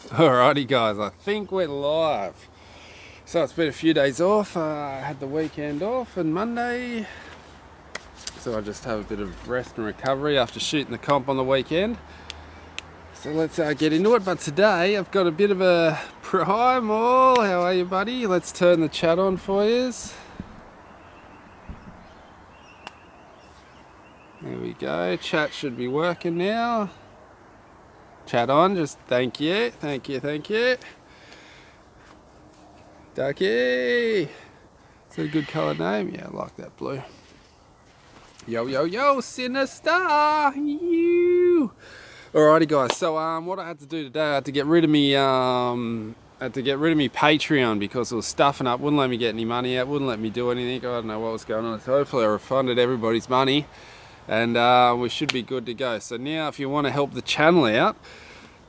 Alrighty guys, I think we're live. So it's been a few days off. I had the weekend off and Monday. So I just have a bit of rest and recovery after shooting the comp on the weekend. So let's get into it. But today I've got a bit of a primal. How are you, buddy? Let's turn the chat on for you. There we go. Chat should be working now. Chat on, just thank you. Ducky! Is that a good colour name? Yeah, I like that blue. Yo, Sinister! You! Alrighty guys, so what I had to do today, I had to get rid of me Patreon because it was stuffing up, wouldn't let me get any money out, wouldn't let me do anything. I don't know what was going on. So hopefully I refunded everybody's money and we should be good to go. So now if you want to help the channel out,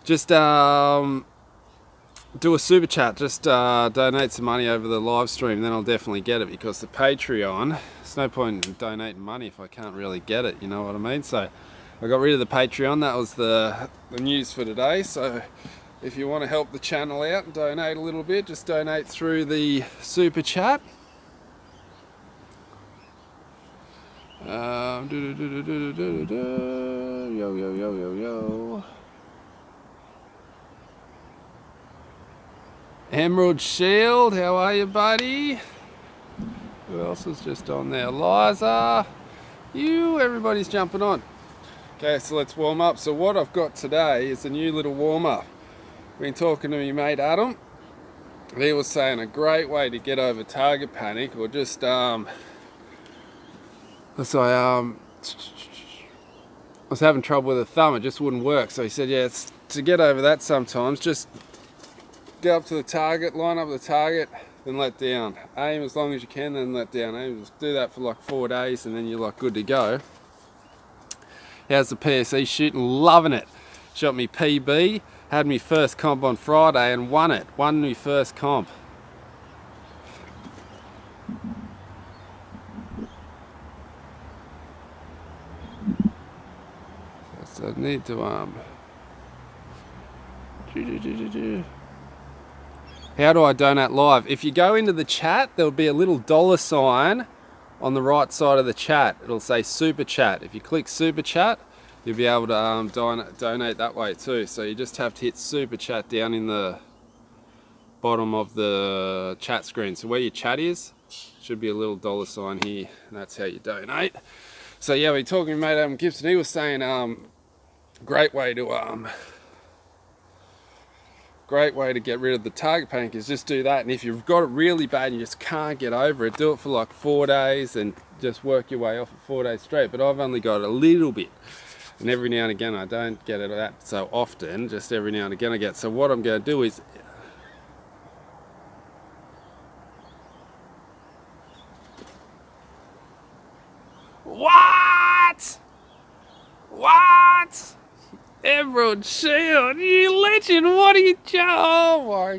just do a super chat, just donate some money over the live stream, then I'll definitely get it, because the Patreon, there's no point in donating money if I can't really get it, you know what I mean? So I got rid of the Patreon. That was the news for today. So if you want to help the channel out and donate a little bit, just donate through the super chat. Yo. Emerald Shield, how are you, buddy? Who else is just on there? Liza, everybody's jumping on. Okay, so let's warm up. So what I've got today is a new little warm up. Been talking to my mate Adam. He was saying a great way to get over target panic, or just I was having trouble with the thumb, it just wouldn't work. So he said, yeah, it's to get over that sometimes, just go up to the target, line up the target, then let down. Aim as long as you can, then let down. Aim, just do that for like 4 days and then you're like good to go. How's the PSE shooting? Loving it. Shot me PB, had me first comp on Friday and won it. Won me first comp. So I need to how do I donate live? If you go into the chat, there'll be a little $sign on the right side of the chat. It'll say super chat. If you click super chat, you'll be able to donate that way too. So you just have to hit super chat down in the bottom of the chat screen. So where your chat is, should be a little $sign here, and that's how you donate. So yeah, we're talking to mate Adam Gibson. He was saying great way to get rid of the target panic is just do that. And if you've got it really bad and you just can't get over it, do it for like 4 days and just work your way off for 4 days straight. But I've only got a little bit, and every now and again I don't get it that so often, just every now and again I get. So what I'm going to do is what Emerald Shield, you legend, what are you oh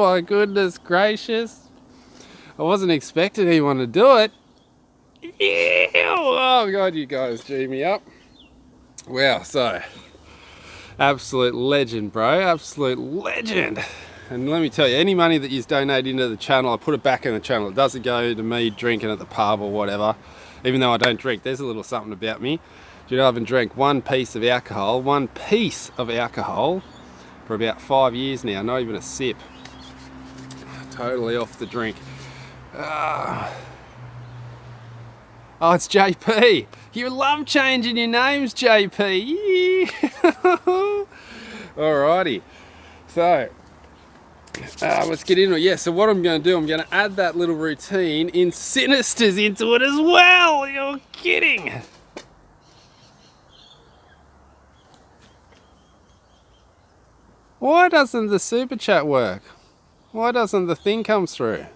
my goodness gracious, I wasn't expecting anyone to do it. Oh god, you guys G me up. Wow, so absolute legend, bro, absolute legend. And let me tell you, any money that you donate into the channel, I put it back in the channel. It doesn't go to me drinking at the pub or whatever, even though I don't drink. There's a little something about me. You know, I haven't drank one piece of alcohol for about 5 years now, not even a sip. Totally off the drink. Oh, it's JP. You love changing your names, JP. Alrighty. So, let's get into it. Yeah, so what I'm going to do, I'm going to add that little routine in Sinisters into it as well. You're kidding. Why doesn't the super chat work? Why doesn't the thing come through?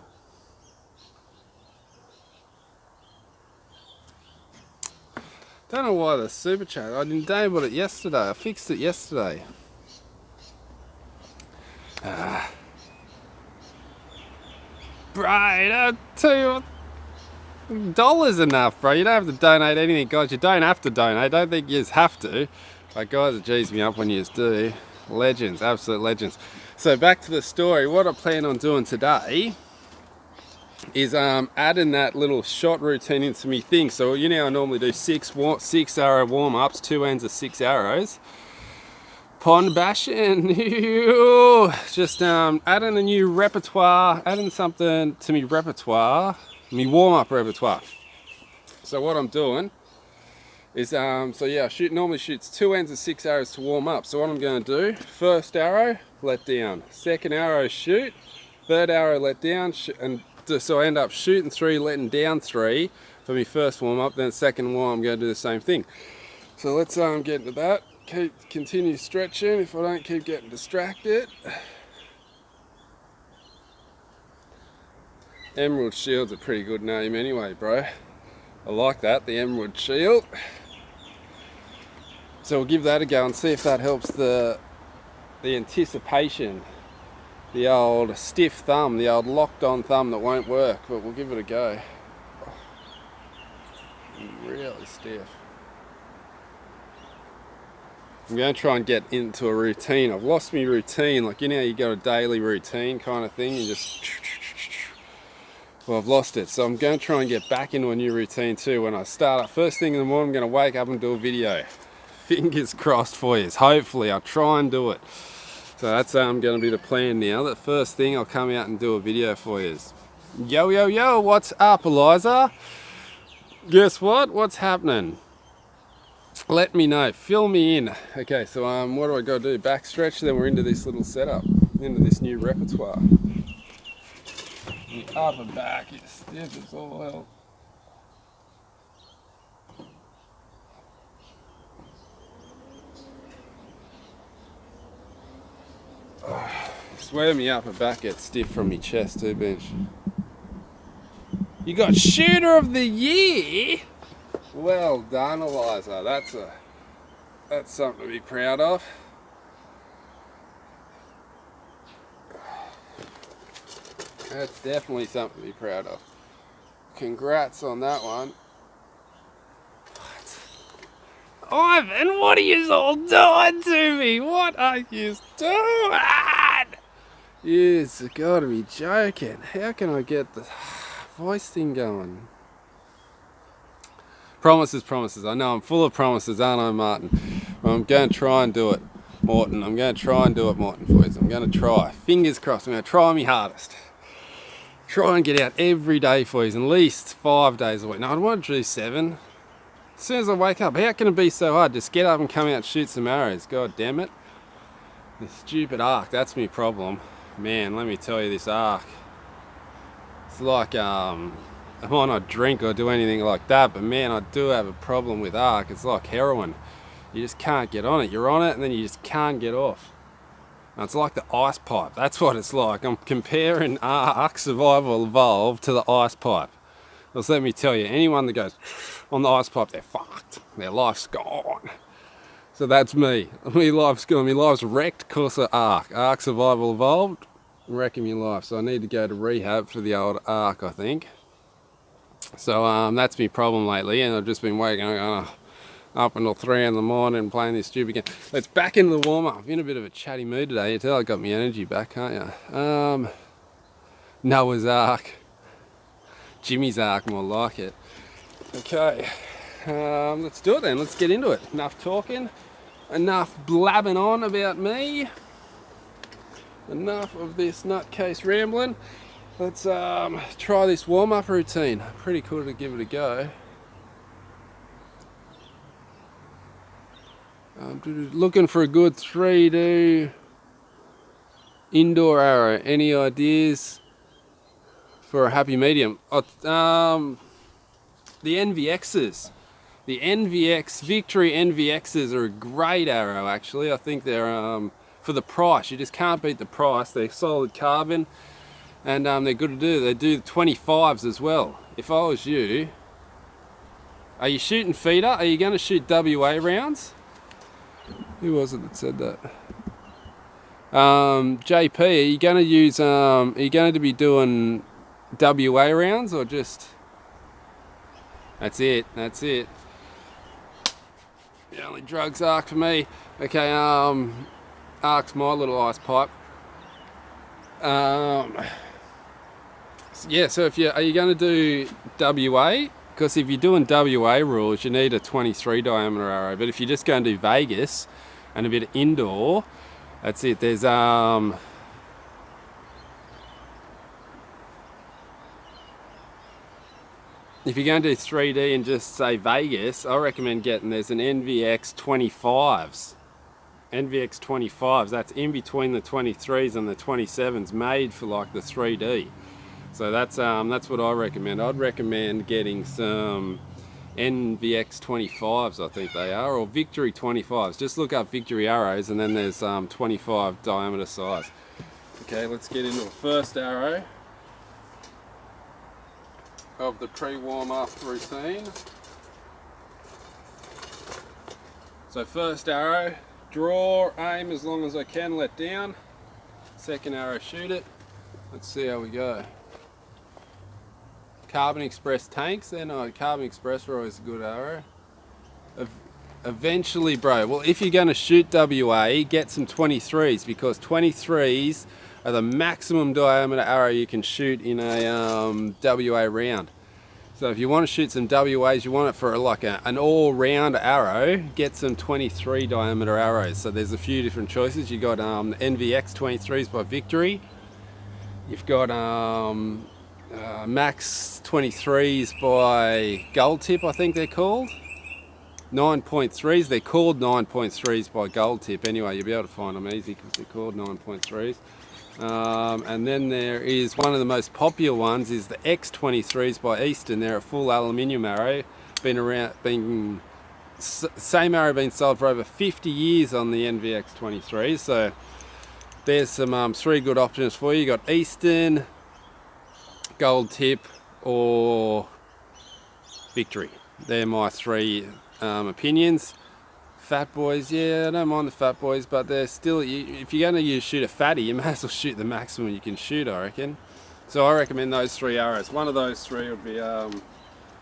Don't know why the super chat, I enabled it yesterday, I fixed it yesterday. Right, $2 enough, bro. You don't have to donate anything, guys. You don't have to donate. I don't think you just have to. Like, guys, it G's me up when you just do. Legends, absolute legends. So back to the story. What I plan on doing today is adding that little shot routine into me thing. So you know I normally do six arrow warm-ups, 2 ends of 6 arrows. Pond bashing, just adding a new repertoire, adding something to me repertoire, me warm-up repertoire. So what I'm doing is, so yeah, normally shoots 2 ends of 6 arrows to warm up. So what I'm going to do, first arrow, let down. Second arrow, shoot. Third arrow, let down. And so I end up shooting 3, letting down 3 for my first warm up. Then second warm, I'm going to do the same thing. So let's get into that. Continue stretching if I don't keep getting distracted. Emerald Shield's a pretty good name anyway, bro. I like that, the Emerald Shield. So we'll give that a go and see if that helps the anticipation, the old stiff thumb, the old locked on thumb that won't work, but we'll give it a go. Really stiff. I'm going to try and get into a routine. I've lost my routine, like you know you got a daily routine kind of thing, you just, well I've lost it. So I'm going to try and get back into a new routine too. When I start up first thing in the morning, I'm going to wake up and do a video. Fingers crossed for you. Hopefully I'll try and do it. So that's going to be the plan now. The first thing I'll come out and do a video for you. Yo, yo, yo, what's up, Eliza? Guess what? What's happening? Let me know, fill me in. Okay, so what do I got to do? Back stretch, then we're into this little setup, into this new repertoire. The upper back is stiff as all hell. I swear my upper back gets stiff from my chest too, bench. You got Shooter of the Year? Well done, Eliza. That's something to be proud of. That's definitely something to be proud of. Congrats on that one. What? Ivan, what are you all doing to me? What are you doing? You've got to be joking. How can I get the voice thing going? Promises, promises. I know I'm full of promises, aren't I, Martin? Well, I'm going to try and do it, Morton. I'm going to try and do it, Morton, for you. I'm going to try. Fingers crossed. I'm going to try my hardest. Try and get out every day for you, at least 5 days a week. No, I don't want to do 7. As soon as I wake up, how can it be so hard? Just get up and come out and shoot some arrows. God damn it. The stupid arc, that's my problem. Man, let me tell you, this arc. It's like, I might not drink or do anything like that, but man, I do have a problem with arc. It's like heroin. You just can't get on it. You're on it and then you just can't get off. And it's like the ice pipe. That's what it's like. I'm comparing arc survival evolved to the ice pipe. Just let me tell you, anyone that goes on the ice pipe, they're fucked. Their life's gone. So that's me. My life's gone. My life's wrecked because of arc. Arc survival evolved, wrecking my life. So I need to go to rehab for the old arc, I think. So that's my problem lately, and I've just been waking up until 3 in the morning and playing this stupid game. Let's back into the warm-up. I'm in a bit of a chatty mood today. You tell I got my energy back, can't you? Noah's Ark. Jimmy's Ark, more like it. Okay, let's do it then. Let's get into it. Enough talking, enough blabbing on about me. Enough of this nutcase rambling. Let's try this warm-up routine. Pretty cool to give it a go. Looking for a good 3D indoor arrow. Any ideas for a happy medium? The NVXs. The NVX, Victory NVXs are a great arrow actually. I think they're, for the price, you just can't beat the price. They're solid carbon. And they're good to do. They do 25s as well. If I was you, are you shooting feeder? Are you going to shoot WA rounds? Who was it that said that? JP, are you going to use? Are you going to be doing WA rounds or just? That's it. That's it. The only drugs arc for me. Okay. arc's my little ice pipe. Yeah, so are you going to do WA? Because if you're doing WA rules, you need a 23 diameter arrow. But if you're just going to do Vegas and a bit of indoor, that's it. There's if you're going to do 3D and just say Vegas, I recommend there's an NVX 25s. NVX 25s, that's in between the 23s and the 27s, made for like the 3D. So that's what I recommend. I'd recommend getting some NVX 25s, I think they are, or Victory 25s. Just look up Victory arrows, and then there's 25 diameter size. Okay, let's get into the first arrow of the pre-warm-up routine. So first arrow, draw, aim as long as I can, let down. Second arrow, shoot it. Let's see how we go. Carbon Express tanks, they're not. Carbon Express are always a good arrow. Eventually, bro, well, if you're going to shoot WA, get some 23s, because 23s are the maximum diameter arrow you can shoot in a WA round. So if you want to shoot some WAs, you want it for like an all-round arrow, get some 23 diameter arrows. So there's a few different choices. You got NVX 23s by Victory. You've got Max 23s by Goldtip, I think they're called. 9.3s, they're called 9.3s by Goldtip. Anyway, you'll be able to find them easy because they're called 9.3s. And then there is one of the most popular ones is the X23s by Eastern. They're a full aluminium arrow. Same arrow been sold for over 50 years on the NVX 23s. So there's some 3 good options for you. You got Eastern, Goldtip, or Victory. They're my 3 opinions. Fat boys, yeah, I don't mind the fat boys, but they're still, if you're going to shoot a fatty, you may as well shoot the maximum you can shoot, I reckon. So I recommend those 3 arrows. One of those 3 would be,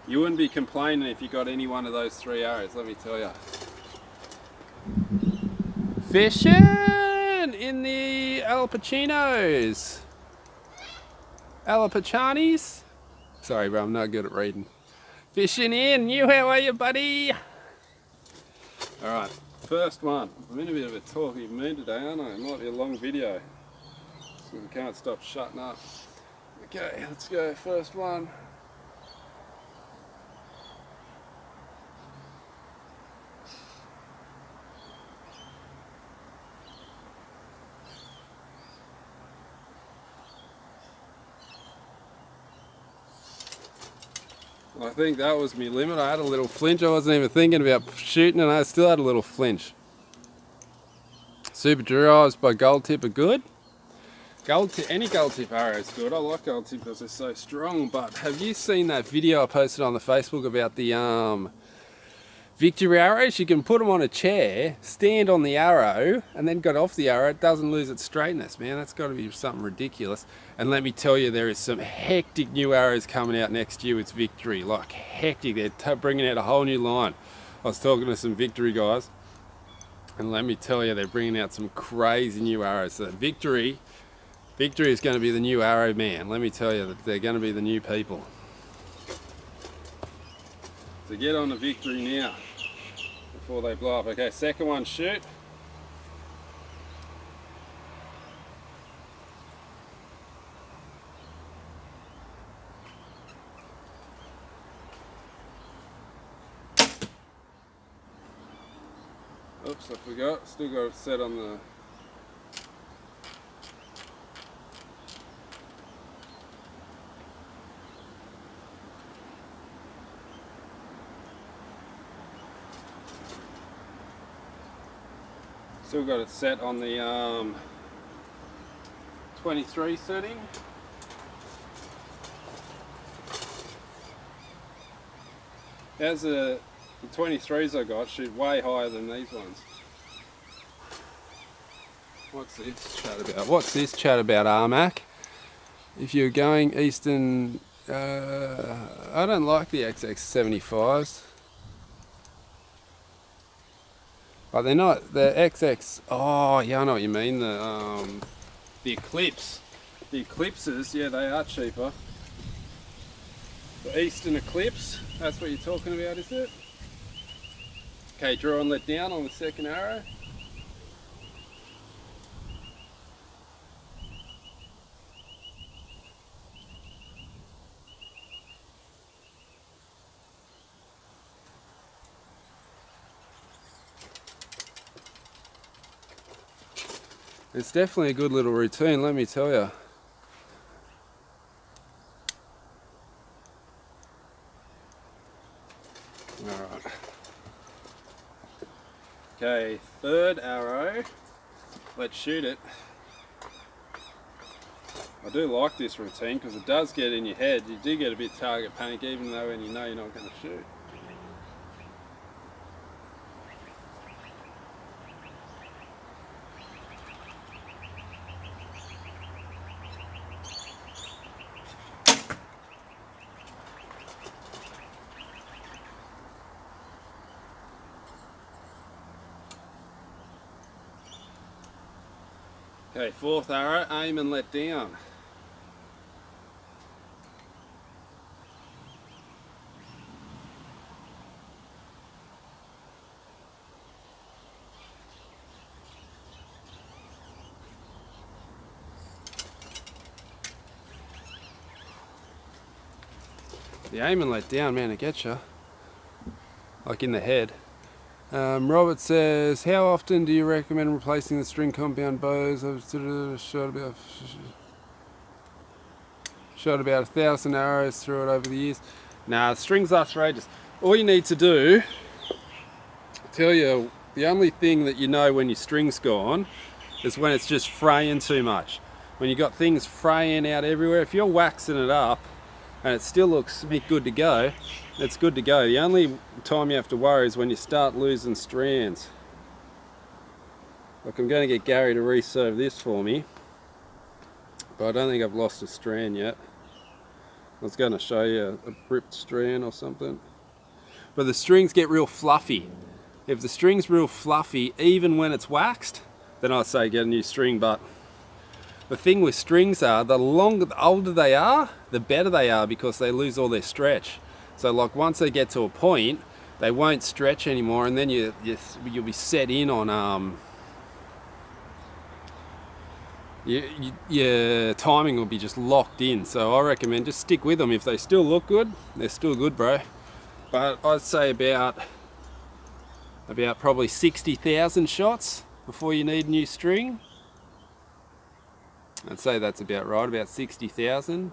you wouldn't be complaining if you got any one of those 3 arrows, let me tell you. Fishing in the Al Pacinos. Al Pacianis? Sorry, bro, I'm not good at reading. Fishing in, you, how are you, buddy? Alright, first one. I'm in a bit of a talky mood today, aren't I? It might be a long video. So we can't stop shutting up. Okay, let's go. First one. I think that was my limit. I had a little flinch. I wasn't even thinking about shooting and I still had a little flinch. Super Drives by Goldtip are good. Any Goldtip arrow is good. I like Goldtip because they're so strong, but have you seen that video I posted on the Facebook about the Victory arrows? You can put them on a chair, stand on the arrow, and then get off the arrow. It doesn't lose its straightness, man. That's got to be something ridiculous. And let me tell you, there is some hectic new arrows coming out next year with Victory. Like, hectic. They're bringing out a whole new line. I was talking to some Victory guys, and let me tell you, they're bringing out some crazy new arrows. So Victory is going to be the new arrow man. Let me tell you, that they're going to be the new people. So get on the Victory now before they blow up. Okay, second one, shoot. Oops, I forgot. Still got it set on the... Still got it set on the 23 setting. As the 23s I got shoot way higher than these ones. What's this chat about? What's this chat about, Armac? If you're going Eastern, I don't like the XX75s. But they're not, the XX, oh yeah, I know what you mean, the Eclipse. The Eclipses, yeah, they are cheaper. The Eastern Eclipse, that's what you're talking about, is it? Okay, draw and let down on the second arrow. It's definitely a good little routine, let me tell you. Alright. Okay, third arrow. Let's shoot it. I do like this routine because it does get in your head. You do get a bit target panic even though when you know you're not going to shoot. Okay, fourth arrow, aim and let down. The aim and let down, man, it gets you. Like in the head. Robert says, how often do you recommend replacing the string compound bows? I've shot about 1,000 arrows through it over the years. Nah, the string's outrageous. All you need to do, I tell you, the only thing that you know when your string's gone is when it's just fraying too much. When you got things fraying out everywhere, if you're waxing it up and it still looks good to go, it's good to go. The only time you have to worry is when you start losing strands. Look, I'm going to get Gary to reserve this for me, but I don't think I've lost a strand yet. I was going to show you a ripped strand or something. But the strings get real fluffy. If the string's real fluffy, even when it's waxed, then I'd say get a new string. But the thing with strings are, the older they are, the better they are because they lose all their stretch. So like once they get to a point, they won't stretch anymore, and then you'll be set in on your timing will be just locked in. So I recommend just stick with them. If they still look good, they're still good, bro. But I'd say about probably 60,000 shots before you need a new string. I'd say that's about right, about 60,000.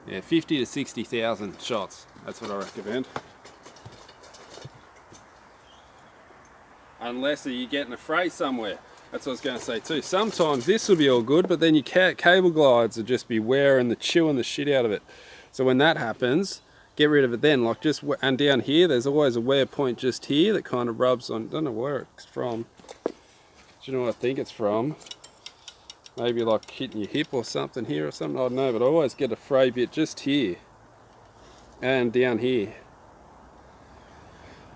Yeah, 50 to 60,000 shots. That's what I recommend. Unless you're getting a fray somewhere. That's what I was going to say too. Sometimes this will be all good, but then your cable glides will just be wearing chewing the shit out of it. So when that happens, get rid of it then. Like and down here, there's always a wear point just here that kind of rubs on. Don't know where it's from. Do you know what I think it's from? Maybe like hitting your hip or something here or something, I don't know, but I always get a fray bit just here and down here.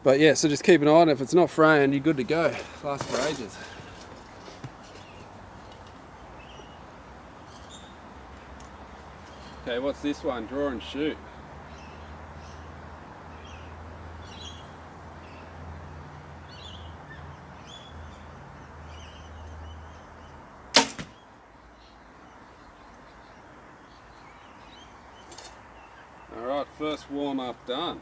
But yeah, so just keep an eye on it. If it's not fraying, you're good to go. It lasts for ages. Okay, what's this one? Draw and shoot. Alright, first warm up done.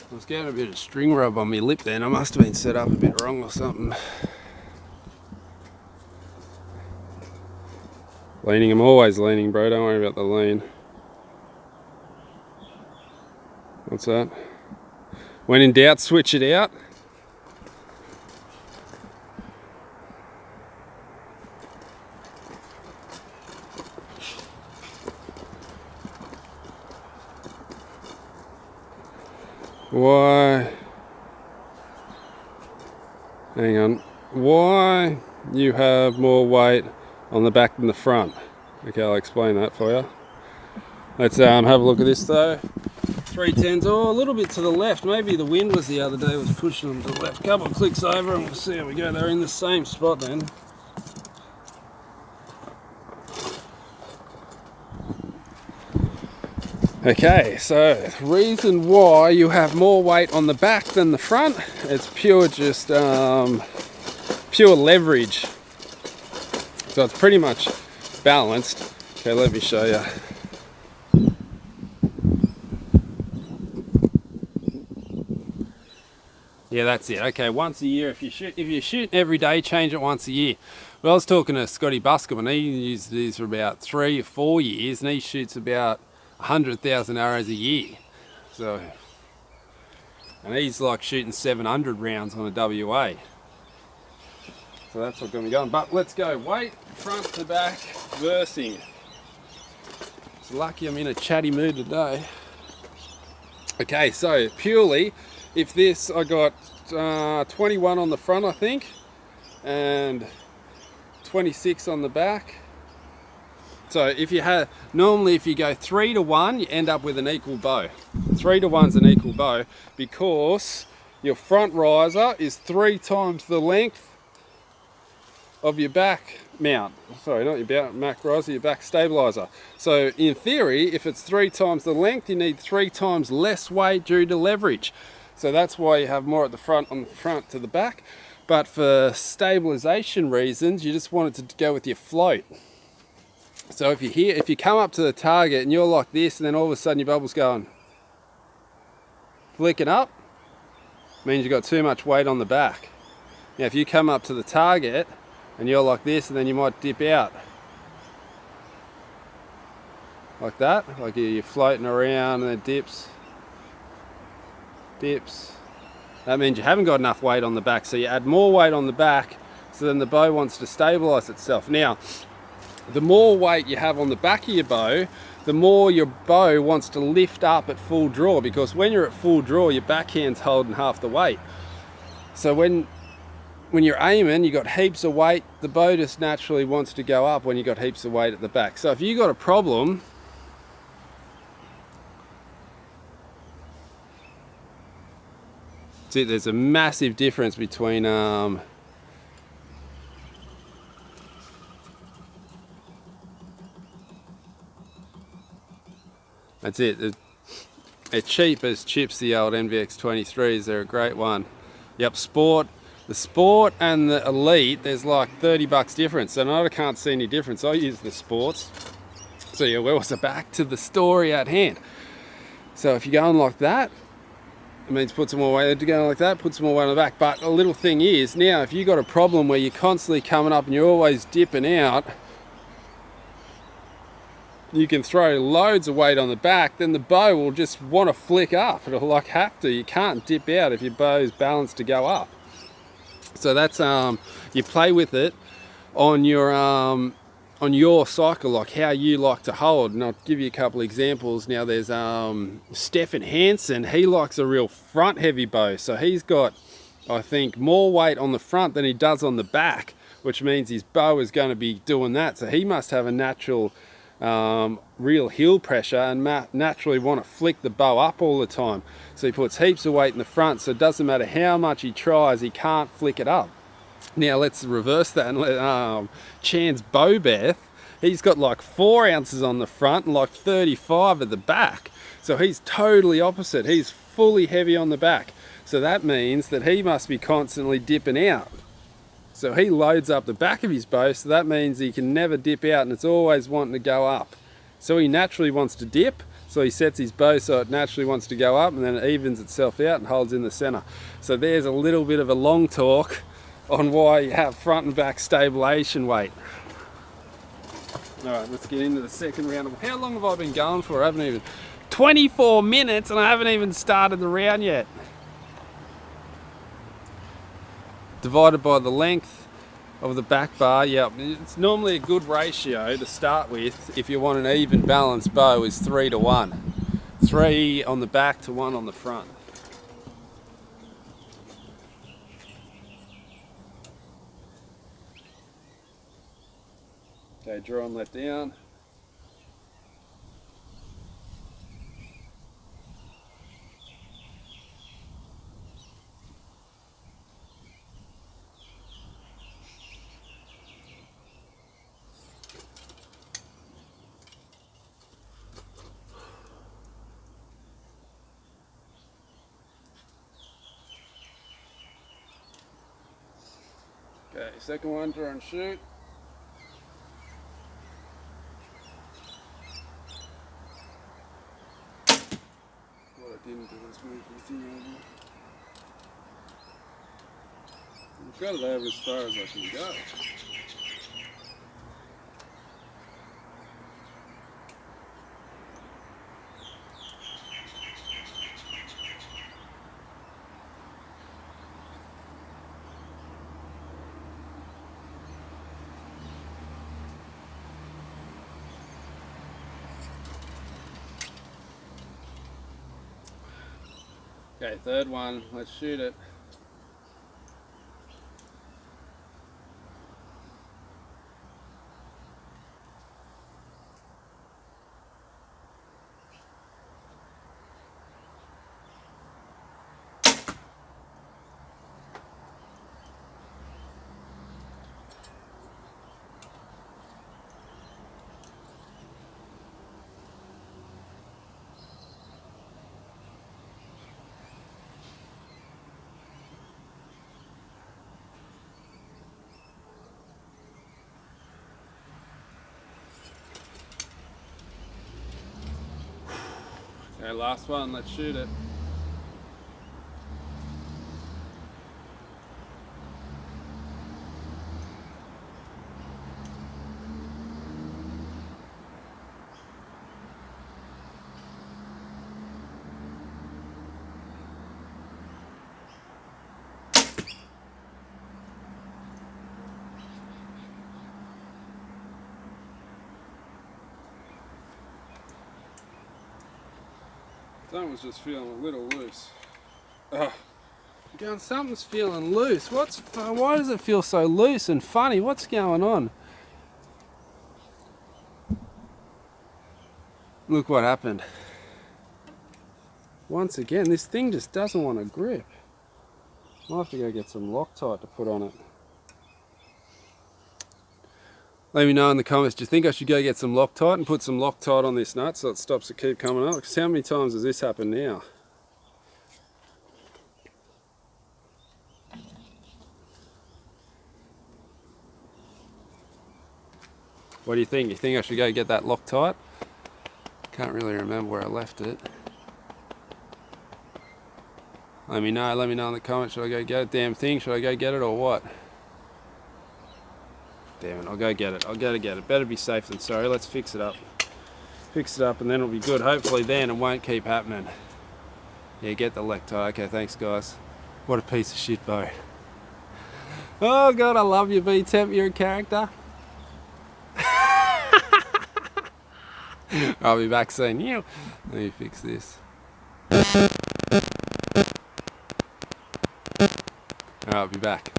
I was getting a bit of string rub on my lip then. I must have been set up a bit wrong or something. Leaning, I'm always leaning, bro. Don't worry about the lean. What's that? When in doubt, switch it out. Why? Hang on. Why you have more weight on the back than the front? Okay, I'll explain that for you. Let's have a look at this though. 310s, oh, a little bit to the left. Maybe the wind was the other day was pushing them to the left. Couple of clicks over and we'll see how we go. They're in the same spot then. Okay, so the reason why you have more weight on the back than the front, it's pure just pure leverage. So it's pretty much balanced. Okay, let me show you. Yeah, that's it. Okay, once a year. If you shoot every day, change it once a year. Well, I was talking to Scotty Buskell, and he used these for about 3 or 4 years, and he shoots about 100,000 arrows a year. So, and he's like shooting 700 rounds on a WA. So that's what's going to be going. But let's go weight, front to back, versing. It's lucky I'm in a chatty mood today. Okay, so purely, if this, I got 21 on the front, I think, and 26 on the back. So if you have, normally if you go 3 to 1, you end up with an equal bow. 3 to 1's an equal bow because your front riser is 3 times the length of your back mount. Sorry, not your back riser, your back stabilizer. So in theory, if it's 3 times the length, you need 3 times less weight due to leverage. So that's why you have more at the front on the front to the back. But for stabilization reasons, you just want it to go with your float. So if you come up to the target and you're like this, and then all of a sudden your bubble's going flicking up, means you've got too much weight on the back. Now if you come up to the target and you're like this, and then you might dip out like that, like you're floating around and it dips. That means you haven't got enough weight on the back, so you add more weight on the back, so then the bow wants to stabilize itself. Now the more weight you have on the back of your bow, the more your bow wants to lift up at full draw, because when you're at full draw, your backhand's holding half the weight. So when you're aiming, you got heaps of weight, the bow just naturally wants to go up when you got heaps of weight at the back. So if you got a problem, see, there's a massive difference between that's it. They're cheap as chips, the old NVX 23s. They're a great one. Yep, the sport and the elite, there's like 30 bucks difference. And I can't see any difference. I use the sports. So yeah, well, so back to the story at hand. So if you're going like that, it means put some more weight. If you're going like that, put some more weight on the back. But a little thing is, now if you've got a problem where you're constantly coming up and you're always dipping out, you can throw loads of weight on the back, then the bow will just want to flick up. It'll like have to. You can't dip out if your bow is balanced to go up. So that's you play with it on your cycle, like how you like to hold. And I'll give you a couple examples. Now there's Stefan Hansen. He likes a real front heavy bow, so he's got, I think, more weight on the front than he does on the back, which means his bow is going to be doing that. So he must have a natural real heel pressure and naturally want to flick the bow up all the time. So he puts heaps of weight in the front, so it doesn't matter how much he tries, he can't flick it up. Now let's reverse that and let Chan's Bowbeth, he's got like 4 ounces on the front and like 35 at the back. So he's totally opposite. He's fully heavy on the back. So that means that he must be constantly dipping out. So he loads up the back of his bow, so that means he can never dip out and it's always wanting to go up. So he naturally wants to dip, so he sets his bow so it naturally wants to go up, and then it evens itself out and holds in the center. So there's a little bit of a long talk on why you have front and back stabilization weight. All right, let's get into the second round. How long have I been going for? I haven't even, 24 minutes and I haven't even started the round yet. Divided by the length of the back bar, yeah, it's normally a good ratio to start with if you want an even balanced bow is 3 to 1. 3 on the back to 1 on the front. Okay, draw and let down. Okay, second one, draw and shoot. What I didn't do was move the thing over. I've got it over as far as I can go. Okay, third one, let's shoot it. Okay, last one, let's shoot it. That was just feeling a little loose. Oh, going, something's feeling loose. Why does it feel so loose and funny? What's going on? Look what happened. Once again, this thing just doesn't want to grip. I'll have to go get some Loctite to put on it. Let me know in the comments, do you think I should go get some Loctite and put some Loctite on this nut so it stops it keep coming up? Because how many times has this happened now? What do you think? You think I should go get that Loctite? Can't really remember where I left it. Let me know in the comments, should I go get a damn thing? Should I go get it or what? Damn it, I'll go get it. I'll go to get it. Better be safe than sorry. Let's fix it up. Fix it up and then it'll be good. Hopefully then it won't keep happening. Yeah, get the Loctite. Okay, thanks guys. What a piece of shit bow. Oh God, I love you, B-Temp. You're a character. I'll be back soon. Let me fix this. Alright, I'll be back.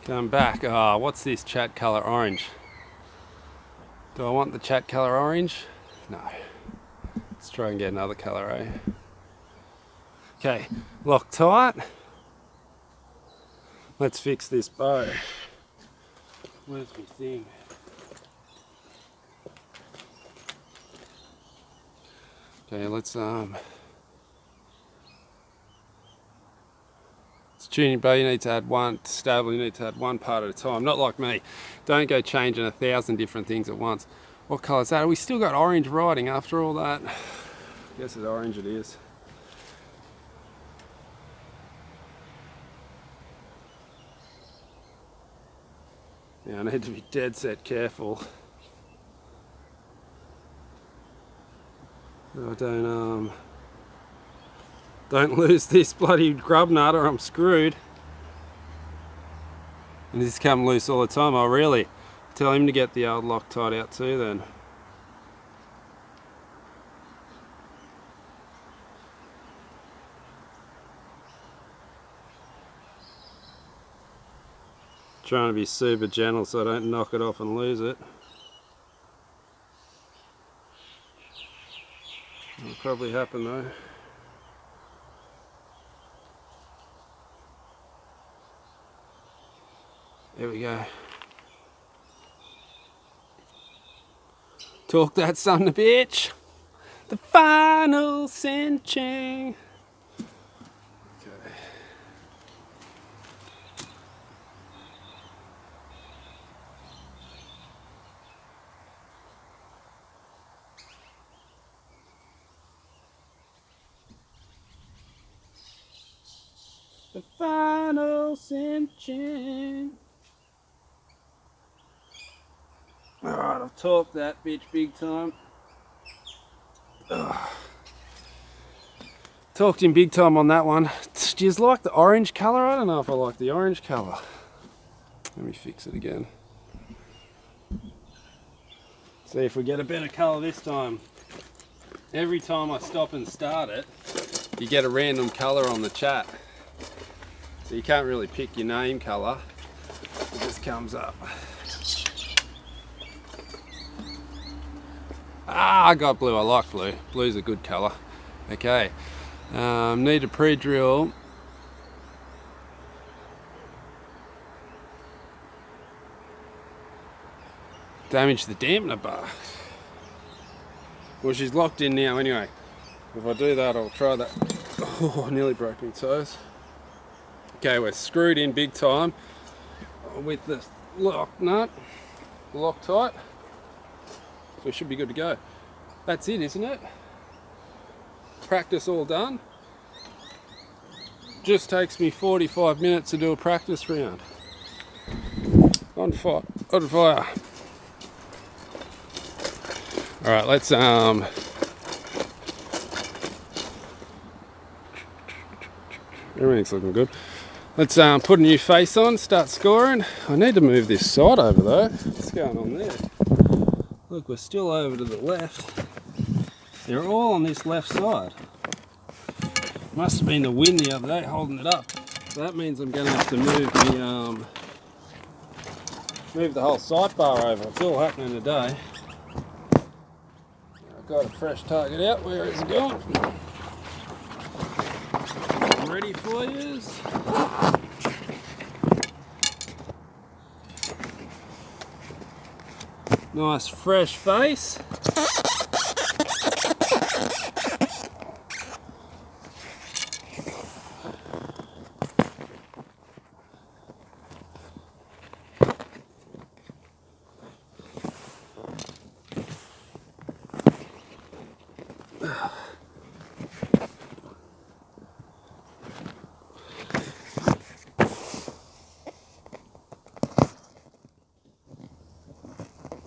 Come back. Oh, what's this chat color orange? Do I want the chat color orange? No. Let's try and get another color, eh? Okay, Loctite. Let's fix this bow. Where's my thing? Okay, let's tuning bow, you need to add one, stable, you need to add one part at a time, not like me. Don't go changing 1,000 different things at once. What colour is that? We still got orange writing after all that. Guess it's orange it is. Yeah, I need to be dead set careful. I don't lose this bloody grub nut or I'm screwed. And this come loose all the time. I'll really tell him to get the old Loctite out too then. Trying to be super gentle so I don't knock it off and lose it. It'll probably happen though. There we go. Talk that son of a bitch. The final cinching. Okay. The final cinching. Alright, I've torqued that bitch big time. Torqued him big time on that one. Do you like the orange colour? I don't know if I like the orange colour. Let me fix it again. See if we get a better colour this time. Every time I stop and start it, you get a random colour on the chat. So you can't really pick your name colour. It just comes up. Ah, I got blue. I like blue. Blue's a good colour. Okay. Need a pre-drill. Damage the dampener bar. Well, she's locked in now anyway. If I do that, I'll try that. Oh, I nearly broke my toes. Okay, we're screwed in big time with the lock nut, Loctite. So we should be good to go. That's it, isn't it? Practice all done. Just takes me 45 minutes to do a practice round. On fire. On fire. All right, let's everything's looking good. Let's put a new face on, start scoring. I need to move this side over though. What's going on there? Look, we're still over to the left. They're all on this left side. Must have been the wind the other day holding it up. So that means I'm going to have to move the move the whole sight bar over. It's all happening today. I've got a fresh target out. Where is it going? I'm ready for you. Nice fresh face.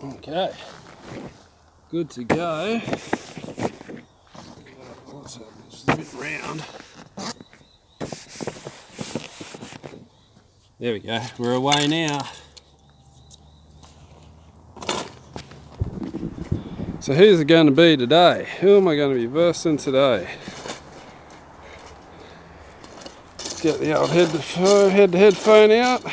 Okay, good to go. It's a bit round. There we go, we're away now. So who's it going to be today? Who am I going to be versing today? Let's get the old head-to-head phone out.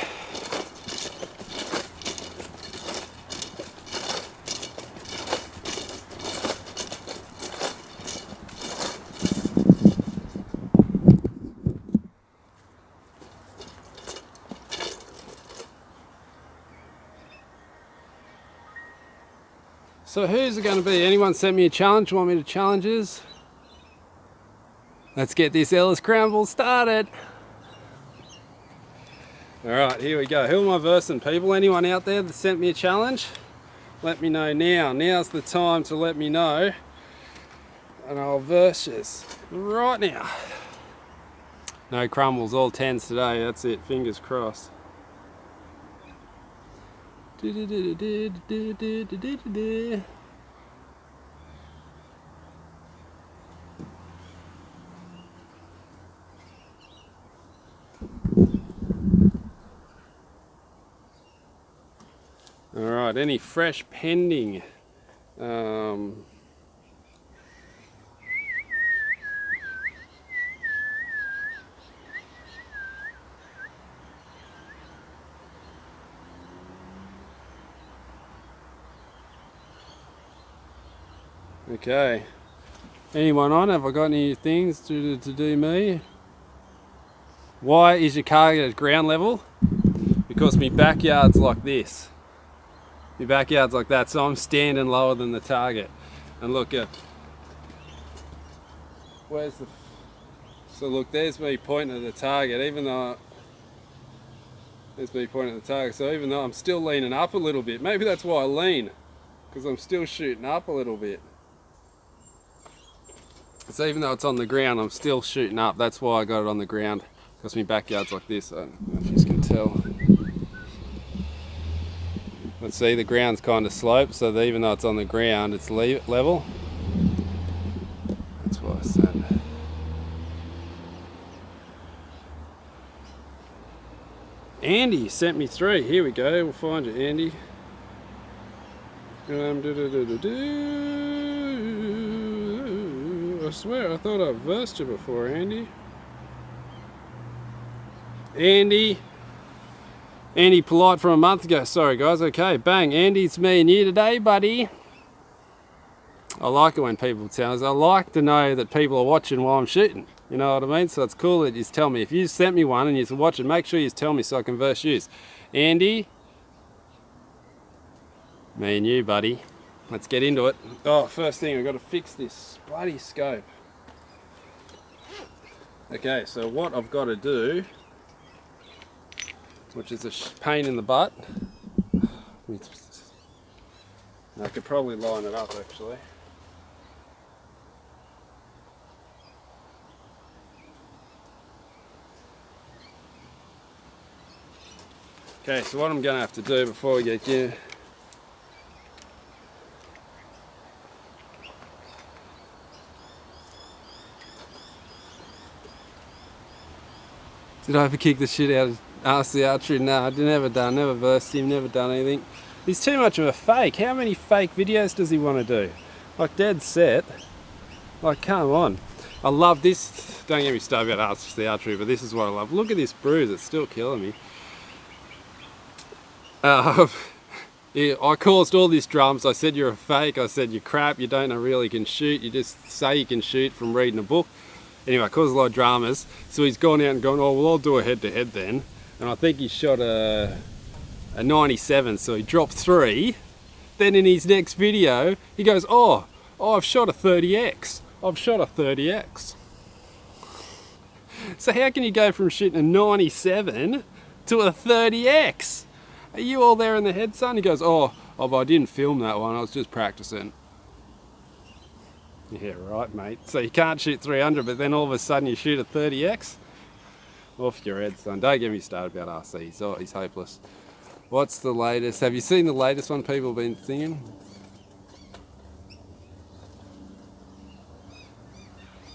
So who's it going to be? Anyone sent me a challenge? Want me to challenge us? Let's get this Ellis Scramble started. Alright, here we go. Who am I versing, people? Anyone out there that sent me a challenge? Let me know now. Now's the time to let me know. And I'll verse this right now. No crumbles, all 10s today. That's it. Fingers crossed. Alright, any fresh pending okay. Anyone on? Have I got any things to do me? Why is your target at ground level? Because my backyard's like this. My backyard's like that, so I'm standing lower than the target. And look at where's the. So look, there's me pointing at the target, even though. There's me pointing at the target, so even though I'm still leaning up a little bit, maybe that's why I lean, because I'm still shooting up a little bit. So even though it's on the ground, I'm still shooting up. That's why I got it on the ground, because my backyard's like this. I don't know if you can tell. But see, the ground's kind of sloped, so that even though it's on the ground, it's level. That's why I said. Andy sent me through. Here we go. We'll find you, Andy. I swear, I thought I versed you before, Andy. Andy Polite from a month ago. Sorry, guys. Okay, bang. Andy, it's me and you today, buddy. I like it when people tell us. I like to know that people are watching while I'm shooting. You know what I mean? So it's cool that you tell me. If you sent me one and you're watching, make sure you tell me so I can verse you. Andy, me and you, buddy. Let's get into it. Oh, first thing, I've got to fix this bloody scope. Okay, so what I've got to do, which is a pain in the butt. I could probably line it up actually. Okay, so what I'm going to have to do before we get here. Did I ever kick the shit out of RC Archery? No, I never versed him, never done anything. He's too much of a fake. How many fake videos does he want to do? Like, dead set. Like, come on. I love this. Don't get me started about RC Archery, but this is what I love. Look at this bruise, it's still killing me. Yeah, I caused all these drums. I said you're a fake. I said you're crap. You don't know really can shoot. You just say you can shoot from reading a book. Anyway, I caused a lot of dramas. So he's gone out and gone, oh, well, I'll do a head-to-head then. And I think he shot a 97, so he dropped 3. Then in his next video, he goes, oh, I've shot a 30x. I've shot a 30x. So how can you go from shooting a 97 to a 30x? Are you all there in the head, son? He goes, oh, but I didn't film that one. I was just practicing. Yeah, right, mate. So you can't shoot 300, but then all of a sudden you shoot a 30x? Off your head, son. Don't get me started about RC. Oh, he's hopeless. What's the latest? Have you seen the latest one people have been singing?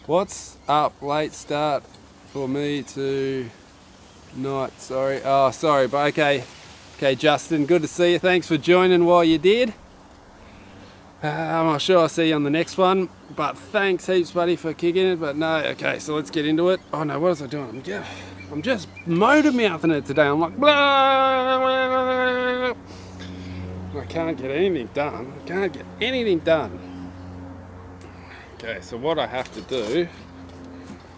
What's up? Late start for me to not. Sorry. Oh, sorry, but okay. Okay, Justin, good to see you. Thanks for joining while you did. I'm not sure I'll see you on the next one, but thanks heaps, buddy, for kicking it. But no, okay, so let's get into it. Oh no, what was I doing? I'm just motor mouthing it today. I'm like, blah. I can't get anything done. I can't get anything done. Okay, so what I have to do,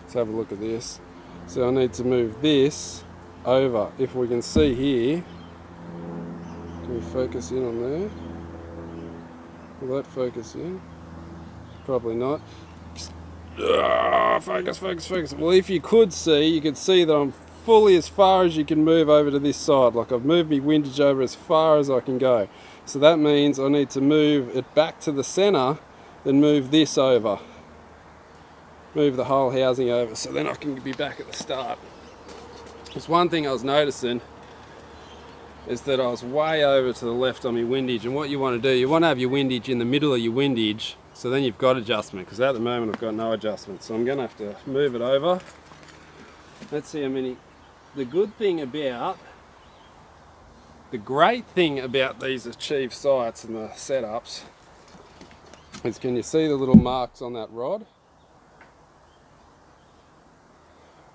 let's have a look at this. So I need to move this over. If we can see here, can we focus in on there? Will that focus in? Probably not. Focus. Well, if you could see that I'm fully as far as you can move over to this side. Like I've moved my windage over as far as I can go. So that means I need to move it back to the center, then move this over. Move the whole housing over, so then I can be back at the start. There's one thing I was noticing, is that I was way over to the left on my windage, and what you want to do, you want to have your windage in the middle of your windage, so then you've got adjustment, because at the moment I've got no adjustment, so I'm going to have to move it over. Let's see how many. The good thing about The great thing about these achieved sights and the setups is, can you see the little marks on that rod?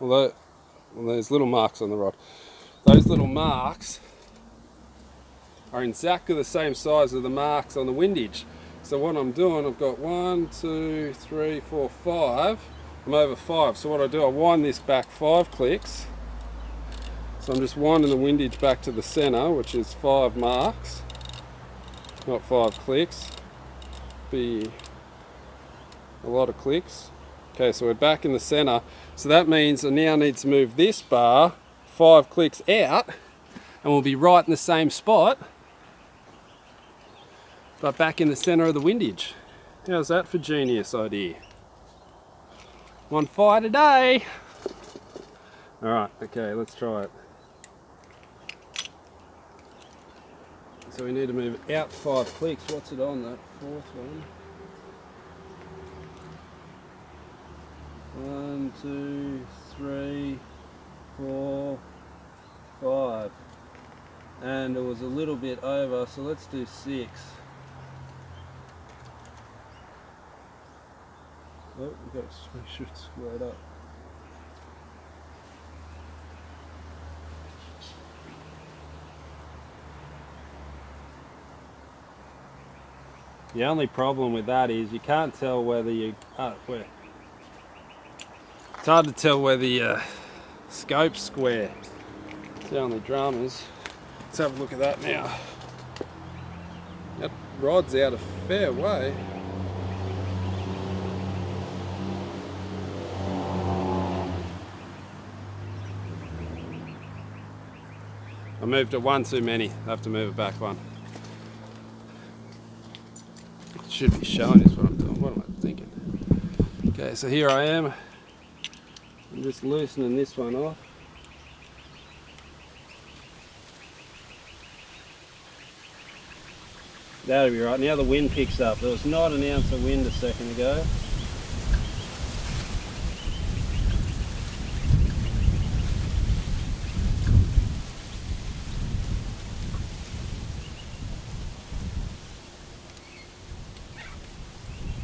Well, there's little marks on the rod. Those little marks are exactly the same size as the marks on the windage. So what I'm doing, I've got 1, 2, 3, 4, 5. I'm over 5. So what I do, I wind this back 5 clicks. So I'm just winding the windage back to the center, which is 5 marks, not 5 clicks. Be a lot of clicks. Okay, so we're back in the center. So that means I now need to move this bar 5 clicks out, and we'll be right in the same spot, but back in the center of the windage. How's that for genius idea? On fire today. All right, okay, let's try it. So we need to move out 5 clicks. What's it on, that 4th one? 1, 2, 3, 4, 5. And it was a little bit over, so let's do 6. Oh, we've got to make sure it's squared up. The only problem with that is you can't tell whether you... It's hard to tell whether your scope's square. It's the only dramas. Let's have a look at that now. That rod's out a fair way. I moved it one too many. I have to move it back one. It should be showing us what I'm doing. What am I thinking? Okay, so here I am. I'm just loosening this one off. That'll be right. Now the wind picks up. There was not an ounce of wind a second ago.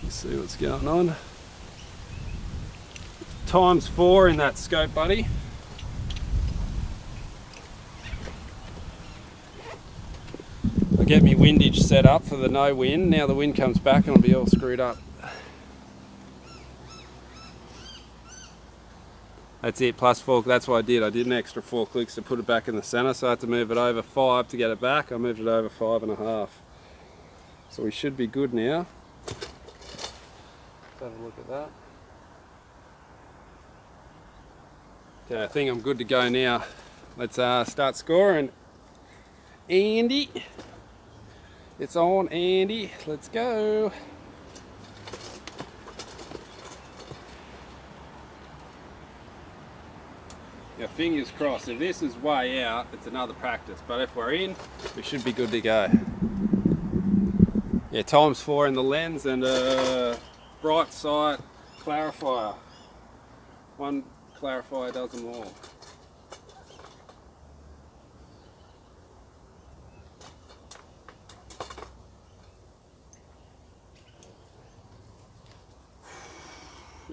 Let's see what's going on. ×4 in that scope, buddy. I'll get me windage set up for the no wind. Now the wind comes back and I'll be all screwed up. That's it, +4. That's what I did. I did an extra 4 clicks to put it back in the center, so I had to move it over 5 to get it back. I moved it over 5.5. So we should be good now. Let's have a look at that. Okay, I think I'm good to go now. Let's start scoring. Andy, it's on, Andy. Let's go. Yeah, fingers crossed. If this is way out, it's another practice. But if we're in, we should be good to go. Yeah, ×4 in the lens and a bright sight clarifier. One clarifier does them all.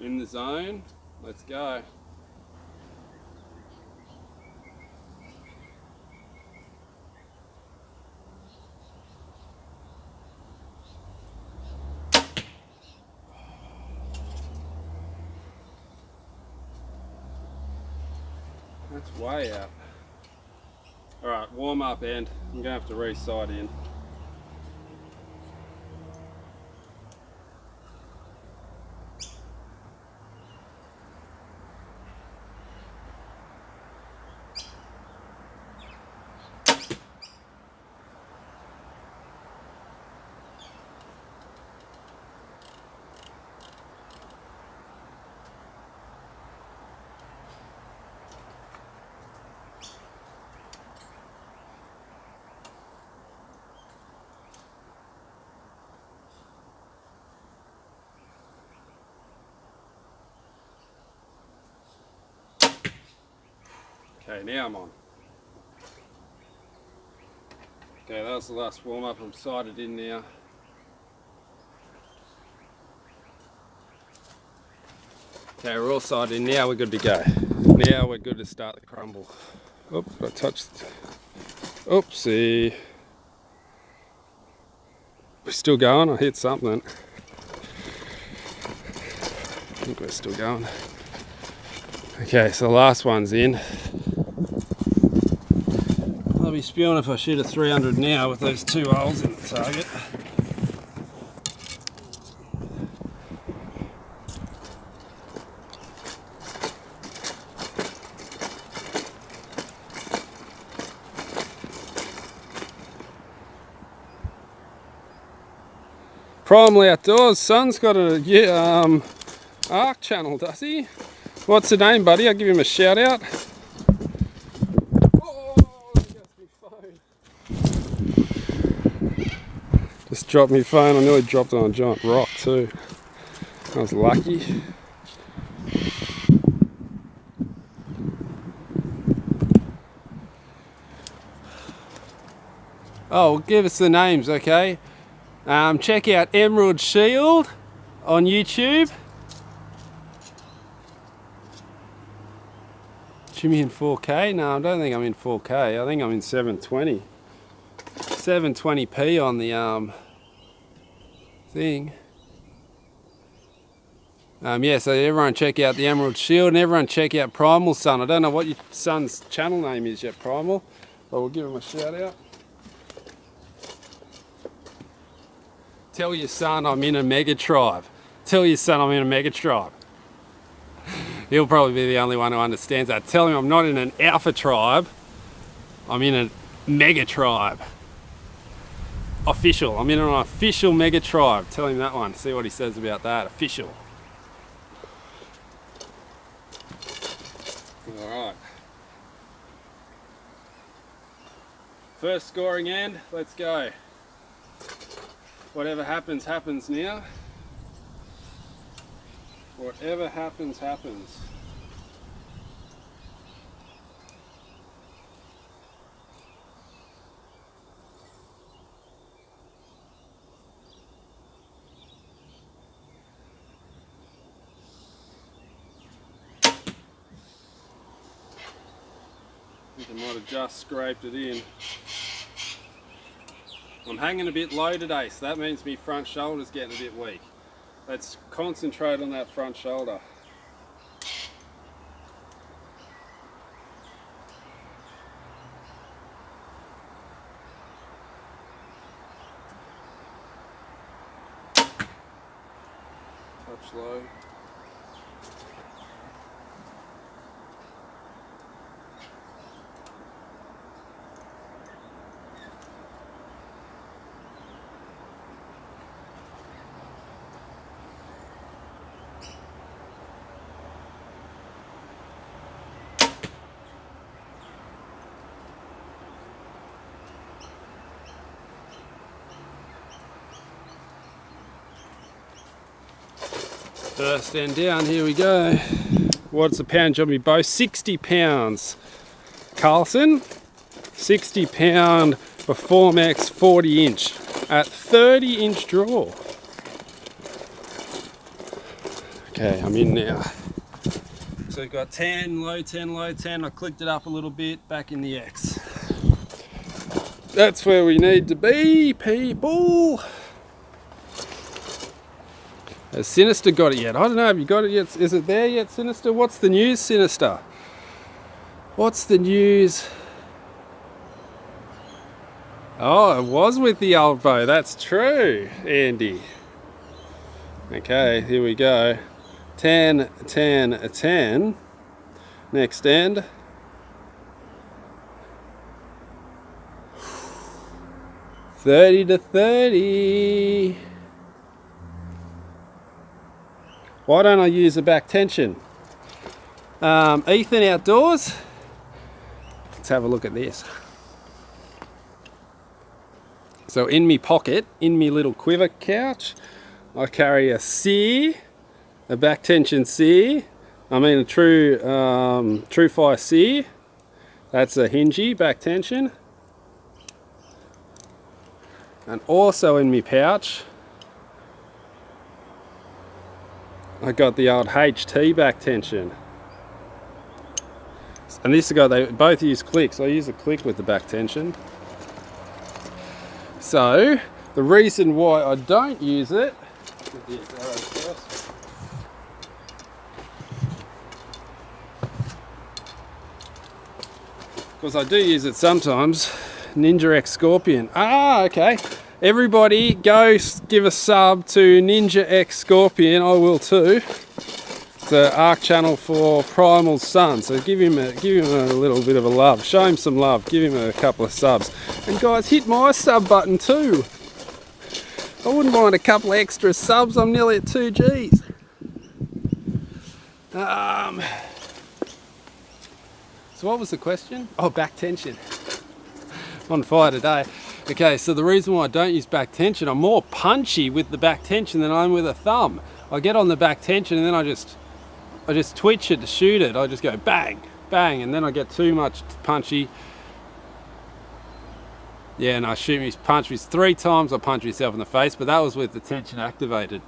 In the zone, let's go. That's way out. Alright, warm up end. I'm going to have to re-sight in. Okay, now I'm on. Okay, that was the last warm up. I'm sighted in now. Okay, we're all sighted in now. We're good to go. Now we're good to start the crumble. Oop, I touched. Oopsie. We're still going. I hit something. I think we're still going. Okay, so the last one's in. I'll be spewing if I shoot a 300 now with those 2 holes in the target. Primal Outdoors, son's got a ARC channel, does he? What's the name, buddy? I'll give him a shout out. Oh, just dropped my phone. I nearly dropped it on a giant rock too. I was lucky. Oh, give us the names, okay? Check out Emerald Shield on YouTube. Jimi in 4K? No, I don't think I'm in 4K. I think I'm in 720. 720p on the thing. Yeah, so everyone check out the Emerald Shield and everyone check out Primal Son. I don't know what your son's channel name is yet, Primal, but we'll give him a shout out. Tell your son I'm in a mega tribe. Tell your son I'm in a mega tribe. He'll probably be the only one who understands that. Tell him I'm not in an alpha tribe. I'm in a mega tribe. Official. I'm in an official mega tribe. Tell him that one. See what he says about that. Official. Alright. First scoring end. Let's go. Whatever happens, happens now. Whatever happens, happens. I think I might have just scraped it in. I'm hanging a bit low today, so that means my front shoulder's getting a bit weak. Let's concentrate on that front shoulder. Touch low. First end down, here we go. What's the poundage on me bow? 60 pounds. Carlson, 60 pound Performex 40 inch at 30 inch draw. Okay, I'm in now. So we've got 10, low 10, low 10. I clicked it up a little bit, back in the X. That's where we need to be, people. Has Sinister got it yet? I don't know, have you got it yet? Is it there yet, Sinister? What's the news, Sinister? What's the news? Oh, it was with the old bow. That's true, Andy. Okay, here we go. 10, 10, 10. Next end. $30 to $30. Why don't I use the back tension? Ethan Outdoors. Let's have a look at this. So in me pocket, in me little quiver couch, I carry a C, a back tension C. I mean a true Fire C. That's a hingy back tension. And also in my pouch, I got the old HT back tension. And this guy, they both use clicks. I use a click with the back tension. So the reason why I don't use it, because I do use it sometimes. Ninja X Scorpion. Ah, okay. Everybody go give a sub to Ninja X Scorpion. I will too. It's an ARC channel for Primal Sun. So give him a little bit of a love. Show him some love. Give him a couple of subs. And guys, hit my sub button too. I wouldn't mind a couple of extra subs. I'm nearly at 2 Gs. So what was the question? Oh, back tension. On fire today. Okay, so the reason why I don't use back tension, I'm more punchy with the back tension than I am with a thumb. I get on the back tension and then I just twitch it to shoot it. I just go bang, bang, and then I get too much punchy. Yeah, and I punch me 3 times. I punch myself in the face, but that was with the tension activated.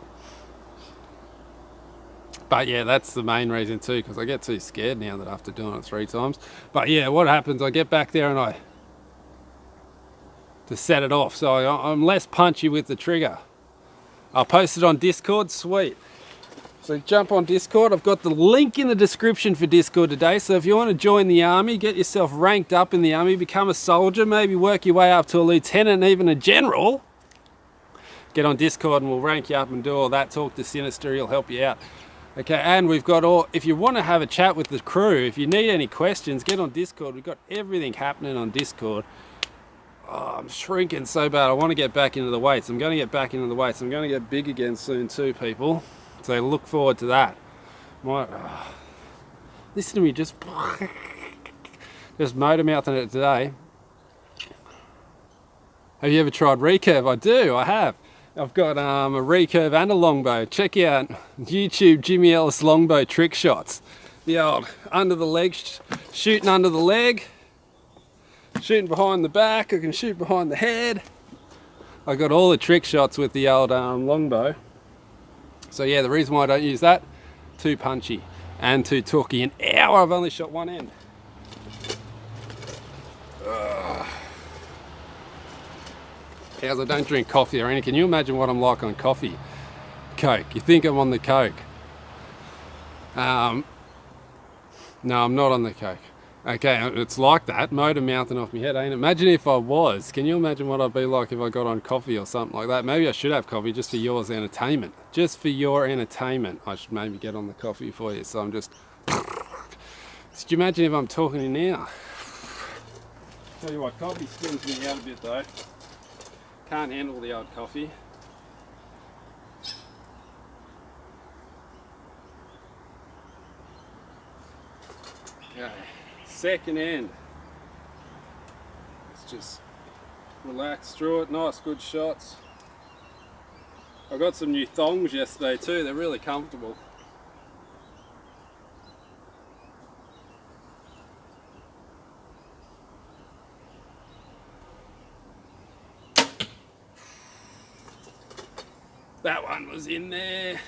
But yeah, that's the main reason too, because I get too scared now that after doing it 3 times. But yeah, what happens, I get back there and to set it off, so I'm less punchy with the trigger. I'll post it on Discord, sweet. So jump on Discord. I've got the link in the description for Discord today, so if you want to join the army, get yourself ranked up in the army, become a soldier, maybe work your way up to a lieutenant, even a general, get on Discord and we'll rank you up and do all that. Talk to Sinister, he'll help you out. Okay, and we've got if you want to have a chat with the crew, if you need any questions, get on Discord. We've got everything happening on Discord. Oh, I'm shrinking so bad. I want to get back into the weights. I'm going to get back into the weights. I'm going to get big again soon too, people. So look forward to that. Listen to me, just motor mouthing it today. Have you ever tried recurve? I do, I have. I've got a recurve and a longbow. Check out YouTube Jimi Ellis longbow trick shots. The old under the leg, shooting under the leg. Shooting behind the back, I can shoot behind the head. I got all the trick shots with the old longbow. So yeah, the reason why I don't use that, too punchy and too talky. An hour, I've only shot one end. How's I don't drink coffee or anything. Can you imagine what I'm like on coffee? Coke, you think I'm on the Coke. No, I'm not on the Coke. Okay, it's like that, motor mouthing off my head, ain't it? Imagine if I was. Can you imagine what I'd be like if I got on coffee or something like that? Maybe I should have coffee just for yours entertainment. Just for your entertainment. I should maybe get on the coffee for you, so I'm just... Could you imagine if I'm talking to you now? Tell you what, coffee spins me out a bit though. Can't handle the old coffee. Okay. Second end. Let's just relax through it. Nice, good shots. I got some new thongs yesterday too. They're really comfortable. That one was in there.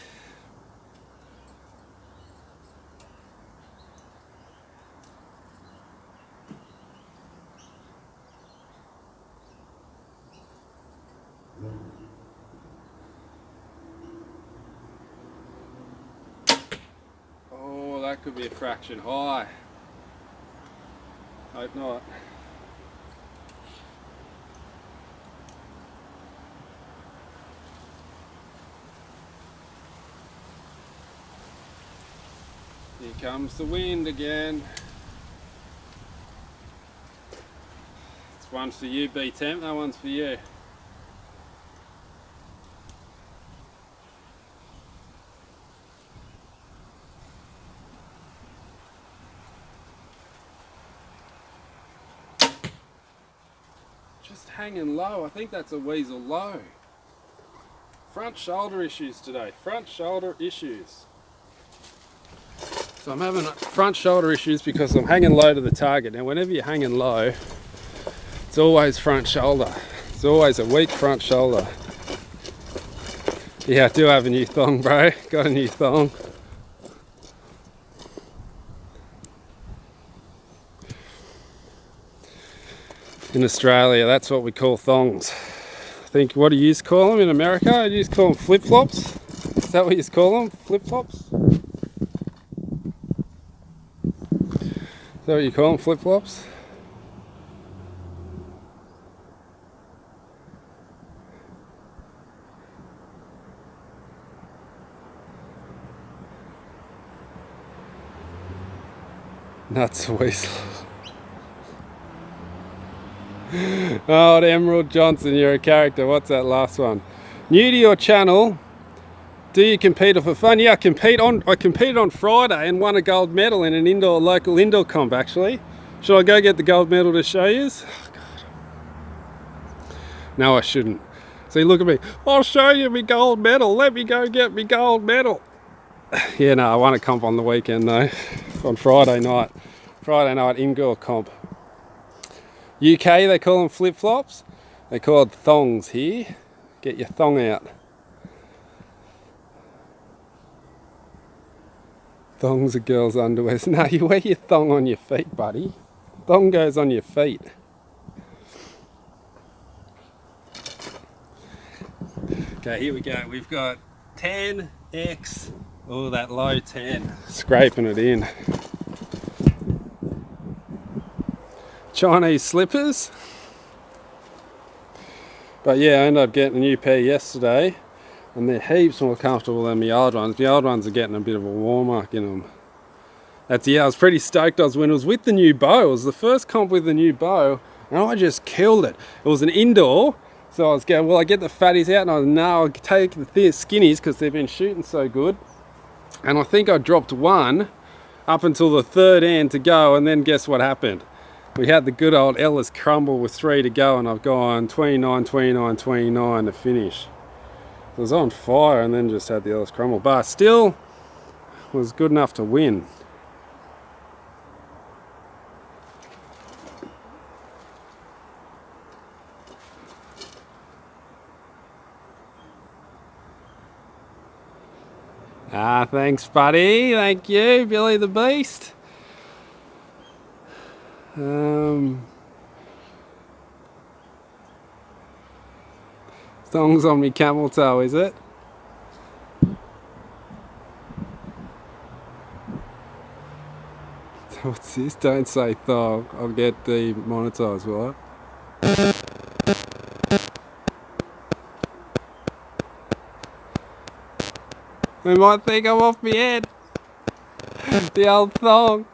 Oh, that could be a fraction high. Hope not. Here comes the wind again. This one's for you, B-Temp, that one's for you. Just hanging low, I think that's a weasel low. Front shoulder issues today, front shoulder issues. So I'm having front shoulder issues because I'm hanging low to the target. Now whenever you're hanging low, it's always front shoulder. It's always a weak front shoulder. Yeah, I do have a new thong, bro. Got a new thong. In Australia, that's what we call thongs. I think, what do you call them in America? Do you call them flip-flops? Is that what you call them? Flip-flops? Is that what you call them? Flip-flops? Nuts weasel. Oh, Emerald Johnson, you're a character. What's that last one? New to your channel, do you compete for fun? Yeah, I competed on Friday and won a gold medal in an local indoor comp actually. Should I go get the gold medal to show you? Oh, God. No, I shouldn't. See, look at me. I'll show you my gold medal. Let me go get my gold medal. Yeah, no, I won a comp on the weekend though. On Friday night. Friday night indoor comp. UK, they call them flip-flops. They're called thongs here. Get your thong out. Thongs are girls' underwears. No, you wear your thong on your feet, buddy. Thong goes on your feet. Okay, here we go. We've got 10x. Oh, that low 10. Scraping it in. Chinese slippers. But yeah, I ended up getting a new pair yesterday and they're heaps more comfortable than my old ones. My old ones are getting a bit of a warm mark in them. Yeah, I was pretty stoked. When it was with the new bow. It was the first comp with the new bow and I just killed it. It was an indoor, so I was going, well, I get the fatties out and I was, no, I'll take the skinnies because they've been shooting so good. And I think I dropped one up until the third end to go, and then guess what happened? We had the good old Ellis crumble with 3 to go and I've gone 29, 29, 29 to finish. It was on fire and then just had the Ellis crumble, but still was good enough to win. Ah, thanks buddy, thank you, Billy the Beast. Thongs on me camel toe, is it? What's this? Don't say thong. I'll get demonetized, will I? They might think I'm off my head. The old thong.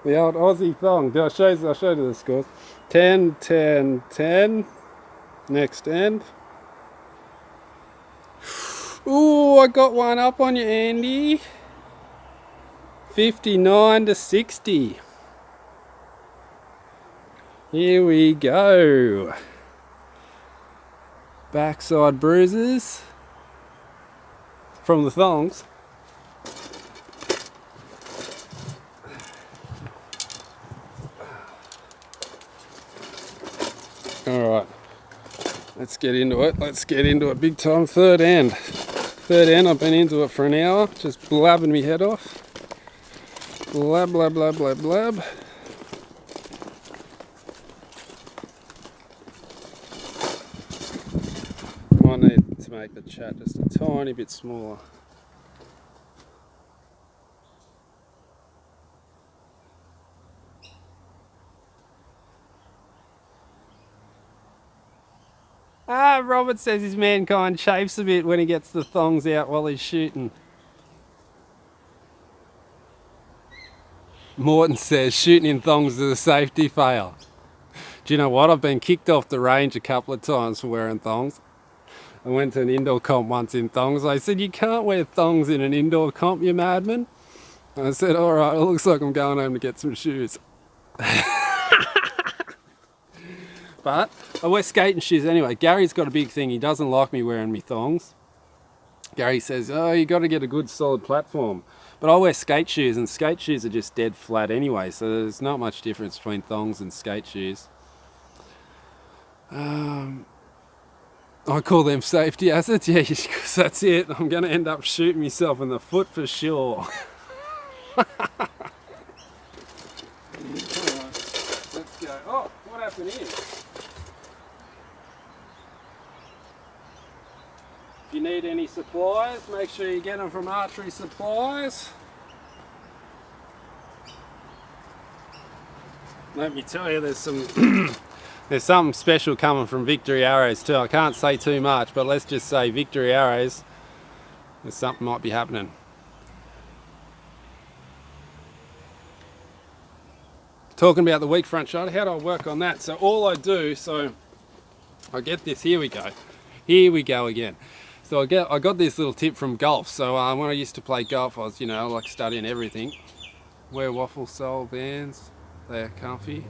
The old Aussie thong. I'll show you the scores. 10, 10, 10. Next end. Ooh, I got one up on you, Andy. 59 to 60. Here we go. Backside bruises from the thongs. All right. Let's get into it. Let's get into it big time. Third end. I've been into it for an hour, just blabbing me head off. Blab, blab, blab, blab, blab. Might need to make the chat just a tiny bit smaller. Ah, Robert says his mankind chafes a bit when he gets the thongs out while he's shooting. Morton says shooting in thongs is a safety fail. Do you know what? I've been kicked off the range a couple of times for wearing thongs. I went to an indoor comp once in thongs. They said, you can't wear thongs in an indoor comp, you madman. And I said, all right, it looks like I'm going home to get some shoes. But I wear skating shoes anyway. Gary's got a big thing. He doesn't like me wearing me thongs. Gary says, oh, you got to get a good solid platform. But I wear skate shoes, and skate shoes are just dead flat anyway, so there's not much difference between thongs and skate shoes. I call them safety hazards, yeah, because that's it. I'm going to end up shooting myself in the foot for sure. Alright, let's go. Oh, what happened here? If you need any supplies, make sure you get them from Archery supplies. Let me tell you, there's some there's something special coming from Victory Arrows too. I can't say too much, but let's just say Victory Arrows, there's something might be happening. Talking about the weak front shoulder, how do I work on that? So all I do, so I get this, here we go again. So I got this little tip from golf. So when I used to play golf, I was, you know, like studying everything. Wear waffle sole Vans, they're comfy.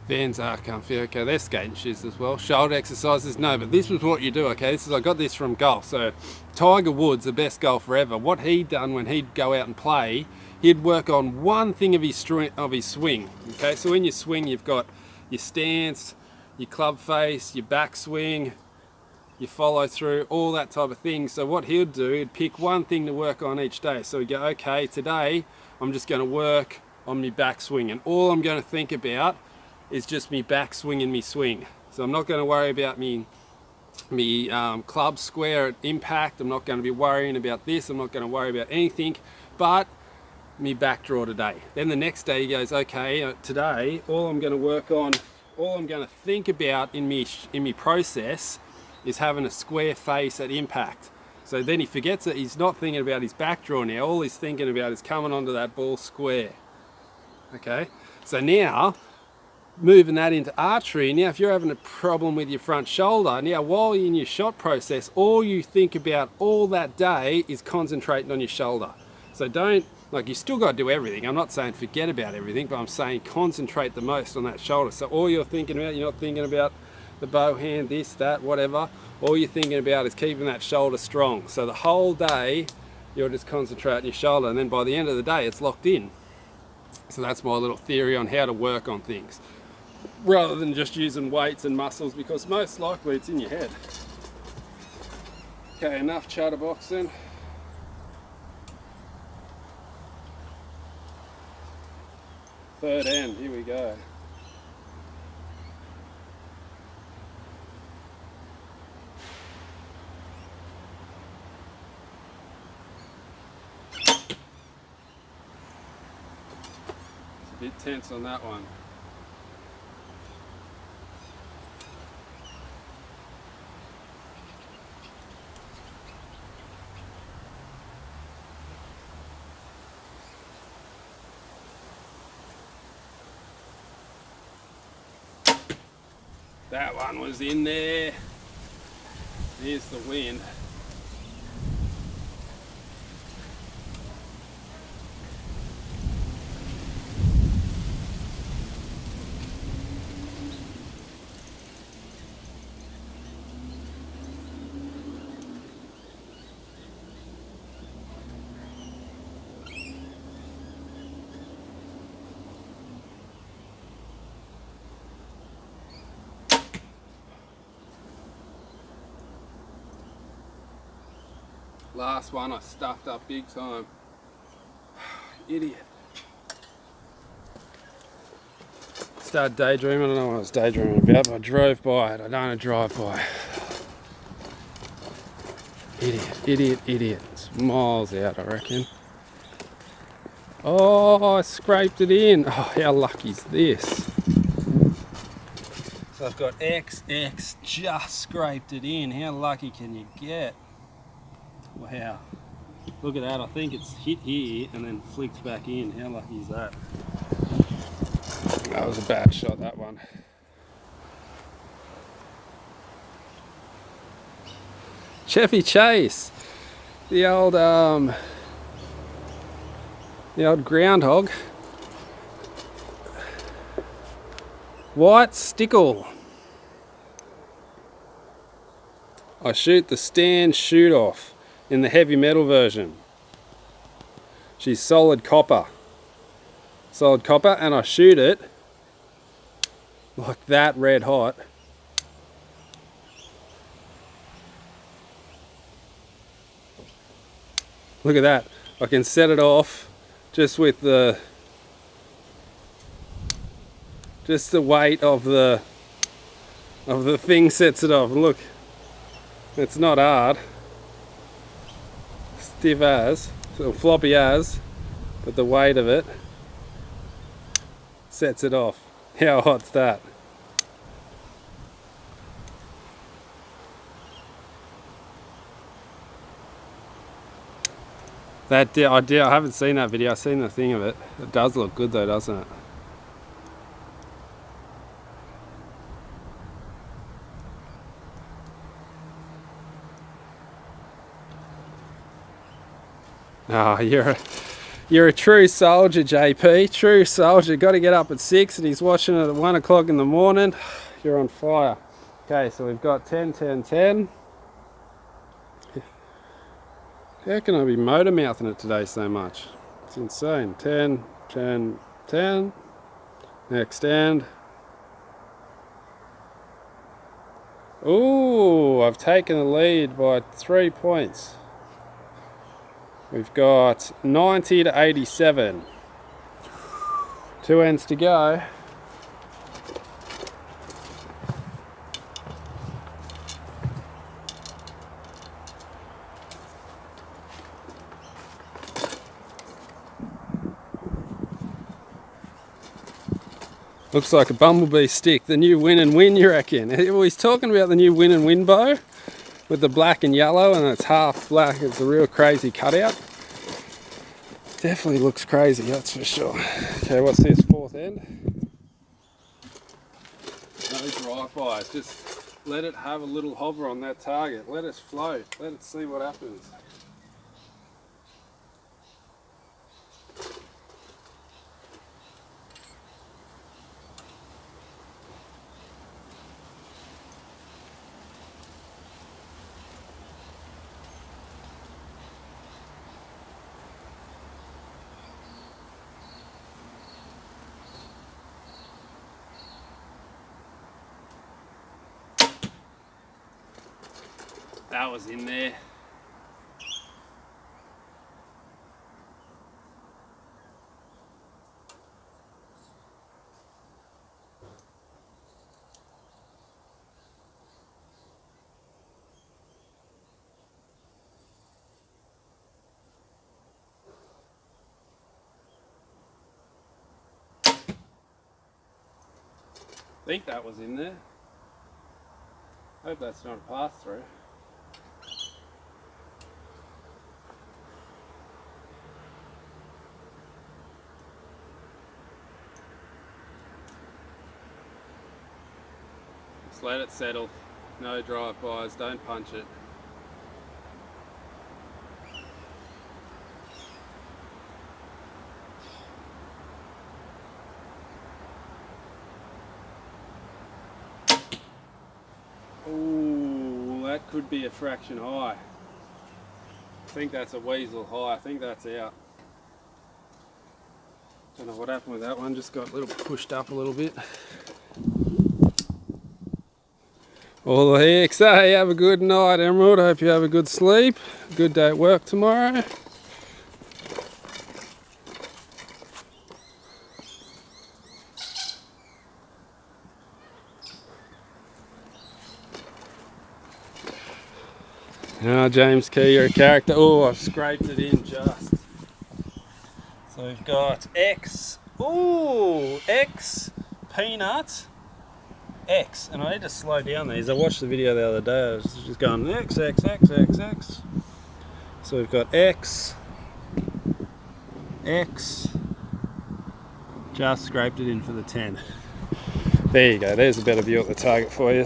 Vans are comfy, okay, they're skating shoes as well. Shoulder exercises, no, but this was what you do, okay? I got this from golf. So Tiger Woods, the best golfer ever, what he'd done when he'd go out and play, he'd work on one thing of his swing, okay? So in your swing, you've got your stance, your club face, your backswing, your follow through, all that type of thing. So what he'd do, he'd pick one thing to work on each day. So he'd go, okay, today I'm just going to work on my backswing, and all I'm going to think about is just me backswing and me swing. So I'm not going to worry about me club square at impact. I'm not going to be worrying about this. I'm not going to worry about anything but me back draw today. Then the next day he goes, okay, today all I'm going to work on, all I'm going to think about in me process is having a square face at impact. So then he forgets that he's not thinking about his back draw now. All he's thinking about is coming onto that ball square. Okay, so now moving that into archery, now if you're having a problem with your front shoulder, now while you're in your shot process, all you think about all that day is concentrating on your shoulder. So don't, like, you still got to do everything. I'm not saying forget about everything, but I'm saying concentrate the most on that shoulder. So all you're thinking about, you're not thinking about the bow hand, this, that, whatever. All you're thinking about is keeping that shoulder strong. So the whole day, you're just concentrating on your shoulder, and then by the end of the day, it's locked in. So that's my little theory on how to work on things, rather than just using weights and muscles, because most likely it's in your head. Okay, enough chatterboxing. Third end, here we go. It's a bit tense on that one. That one was in there. Here's the wind. Last one I stuffed up big time. Idiot. Started daydreaming. I don't know what I was daydreaming about, but I drove by it. I don't want to drive by. Idiot, idiot, idiot. It's miles out, I reckon. Oh, I scraped it in. Oh, how lucky is this? So I've got XX, just scraped it in. How lucky can you get? Wow, look at that. I think it's hit here and then flicked back in. How lucky is that? That was a bad shot, that one. Chevy Chase, the old groundhog. White stickle. I shoot the stand shoot off in the heavy metal version. She's solid copper, and I shoot it like that red hot. Look at that. I can set it off just with the weight of the thing sets it off. Look, it's not hard. Stiff as, or floppy as, but the weight of it sets it off. How hot's that? I haven't seen that video. I've seen the thing of it. It does look good though, doesn't it? Oh, you're a true soldier, JP. True soldier. Got to get up at 6 and he's watching it at 1 o'clock in the morning. You're on fire. Okay, so we've got 10, 10, 10. How can I be motor mouthing it today so much? It's insane. 10, 10, 10. Next end. Ooh, I've taken the lead by 3 points. We've got 90 to 87. 2 ends to go. Looks like a bumblebee stick, the new win and win, you reckon? He's talking about the new win and win bow with the black and yellow, and it's half black. It's a real crazy cutout. Definitely looks crazy, that's for sure. Okay, what's this, 4th end? No drive-bys, just let it have a little hover on that target. Let us float, let it see what happens. That was in there. I think that was in there. Hope that's not a pass through. Just let it settle. No drive-bys, don't punch it. Ooh, that could be a fraction high. I think that's a weasel high. I think that's out. Don't know what happened with that one. Just got a little pushed up a little bit. All the heck. So, hey, have a good night, Emerald. I hope you have a good sleep. Good day at work tomorrow. Oh, James Key, you're a character. Oh, I've scraped it in just. So we've got X. Ooh, X, peanut, X. And I need to slow down these. I watched the video the other day. I was just going X, X, X, X, X. So we've got X, X. Just scraped it in for the 10. There you go. There's a better view at the target for you.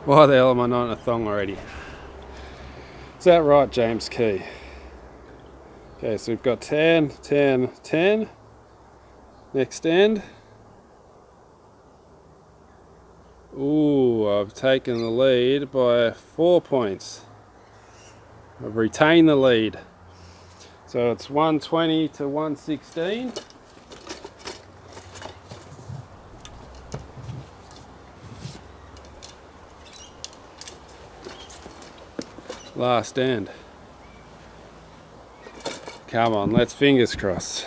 Why the hell am I not in a thong already? Is that right, James Key? Okay, so we've got 10, 10, 10. Next end. Ooh, I've taken the lead by 4 points. I've retained the lead. So it's 120 to 116. Last end. Come on, let's fingers crossed.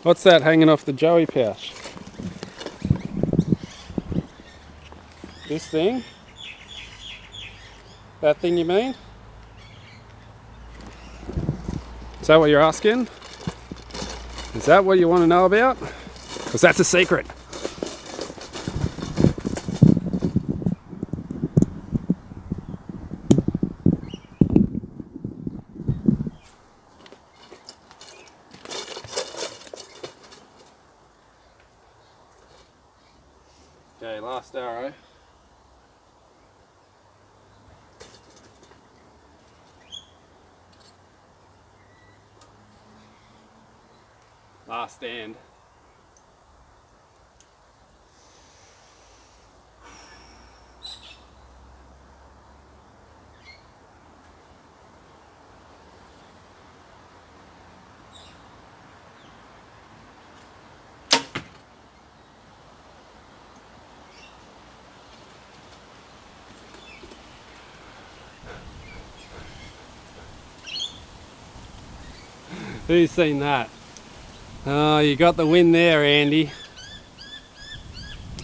What's that hanging off the Joey pouch? This thing? That thing you mean? Is that what you're asking? Is that what you want to know about? Because that's a secret. Okay, last arrow. Last stand. Who's seen that? Oh, you got the win there, Andy.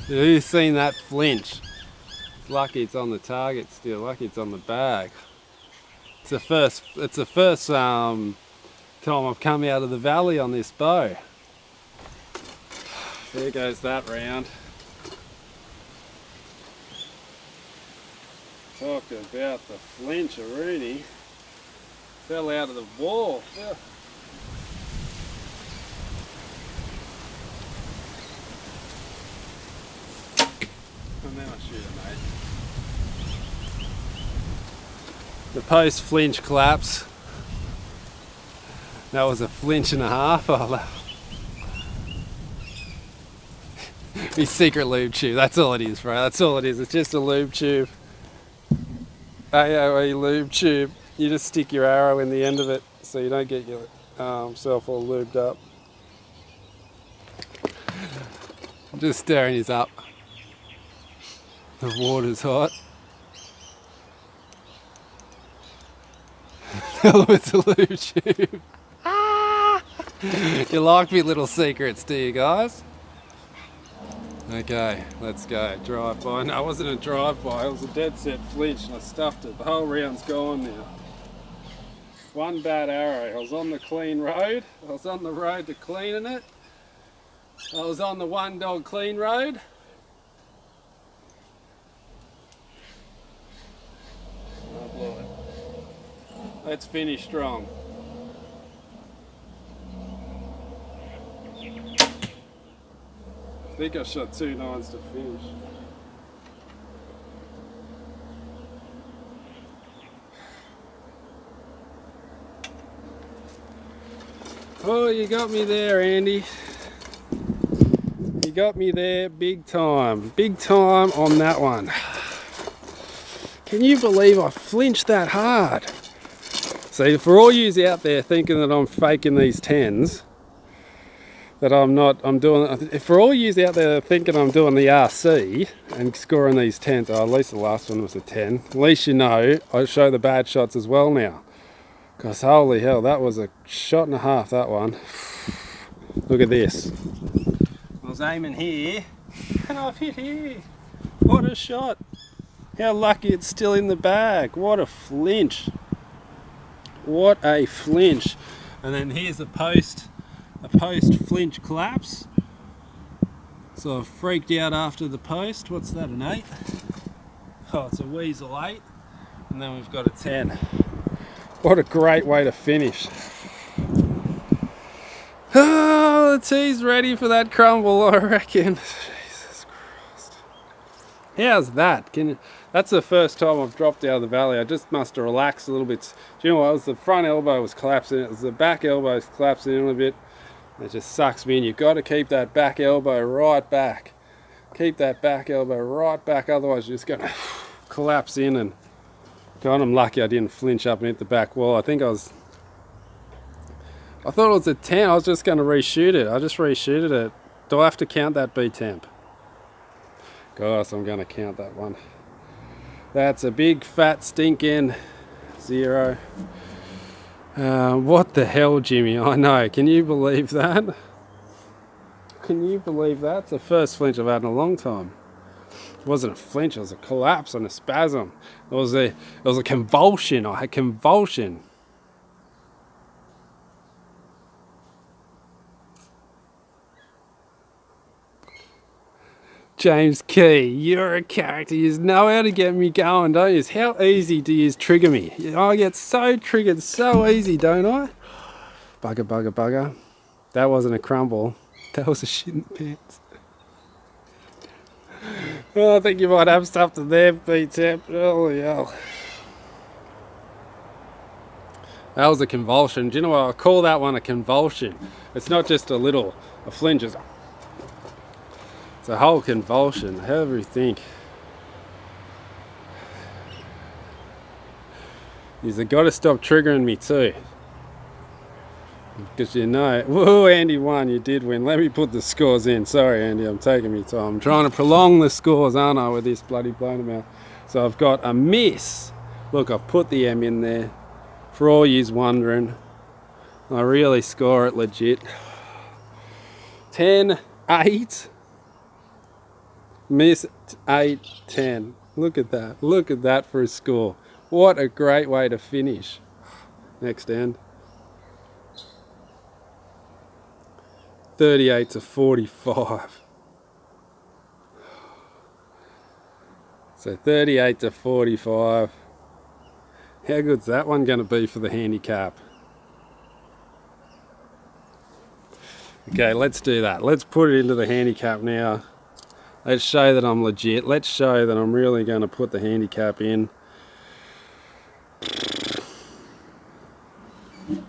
Who's seen that flinch? It's lucky it's on the target still. Lucky it's on the bag. It's the first time I've come out of the valley on this bow. There goes that round. Talk about the flinch, Rooney. Fell out of the ball. Yeah. And then I shoot it, mate. The post flinch collapse. That was a flinch and a half. His secret lube tube. That's all it is, bro. That's all it is. It's just a lube tube. AOE lube tube. You just stick your arrow in the end of it so you don't get yourself all lubed up. I'm just stirring his up. The water's hot. It's a lube tube. You like me little secrets, do you guys? Okay, let's go. Drive by. No, it wasn't a drive by, it was a dead set flinch and I stuffed it. The whole round's gone now. One bad arrow. I was on the clean road. I was on the road to cleaning it. I was on the one dog clean road. I blew it. Let's finish strong. I think I shot 2 9s to finish. Oh, you got me there, Andy. You got me there big time. Big time on that one. Can you believe I flinched that hard? So for all yous out there thinking that I'm faking these 10s, that I'm doing, for all yous out there thinking I'm doing the RC and scoring these 10s, at least the last one was a 10, at least you know I show the bad shots as well now. Because holy hell, that was a shot and a half, that one. Look at this. I was aiming here and I've hit here. What a shot. How lucky it's still in the bag. What a flinch. What a flinch. And then here's a post flinch collapse. So I've freaked out after the post. What's that, an 8? Oh, it's a weasel 8. And then we've got a 10. What a great way to finish. Oh, the tea's ready for that crumble, I reckon. Jesus Christ. How's that? That's the first time I've dropped out of the valley. I just must have relaxed a little bit. Do you know what? It was the front elbow was collapsing. It was the back elbow was collapsing in a little bit. It just sucks me in. You've got to keep that back elbow right back. Keep that back elbow right back. Otherwise, you're just going to collapse in. And God, I'm lucky I didn't flinch up and hit the back wall. I thought it was a 10. I was just going to reshoot it. I just reshooted it. Do I have to count that B temp? Gosh, I'm going to count that one. That's a big fat stinking 0. What the hell, Jimmy? I know. Can you believe that? Can you believe that? It's the first flinch I've had in a long time. It wasn't a flinch, it was a collapse and a spasm. It was a convulsion. I had convulsion. James Key, you're a character. You know how to get me going, don't you? How easy do you trigger me? I get so triggered so easy, don't I? Bugger, bugger, bugger. That wasn't a crumble. That was a shit in the pants. Oh, I think you might have something there, P-Tap. Holy hell. That was a convulsion. Do you know what? I call that one a convulsion. It's not just a flinch. It's a whole convulsion. However you think. You've got to stop triggering me too. Because you know, whoa, Andy won, you did win. Let me put the scores in. Sorry, Andy, I'm taking me time. I'm trying to prolong the scores, aren't I, with this bloody blown mouth. So I've got a miss. Look, I've put the M in there. For all yous wondering, I really score it legit. 10-8. Miss 8-10. Look at that. Look at that for a score. What a great way to finish. Next end. 38-45. So 38-45. How good's that one going to be for the handicap? Okay, let's do that. Let's put it into the handicap now. Let's show that I'm legit. Let's show that I'm really going to put the handicap in.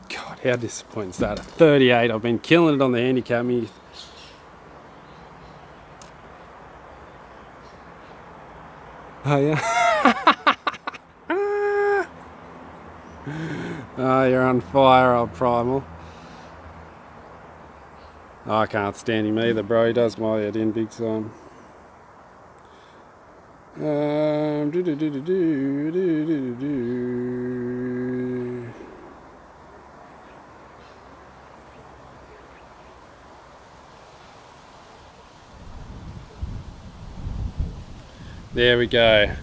God, how disappointing is that? 38. I've been killing it on the handicap. Oh, yeah. Oh, you're on fire, old Primal. Oh, I can't stand him either, bro. He does my head in big time. There we go.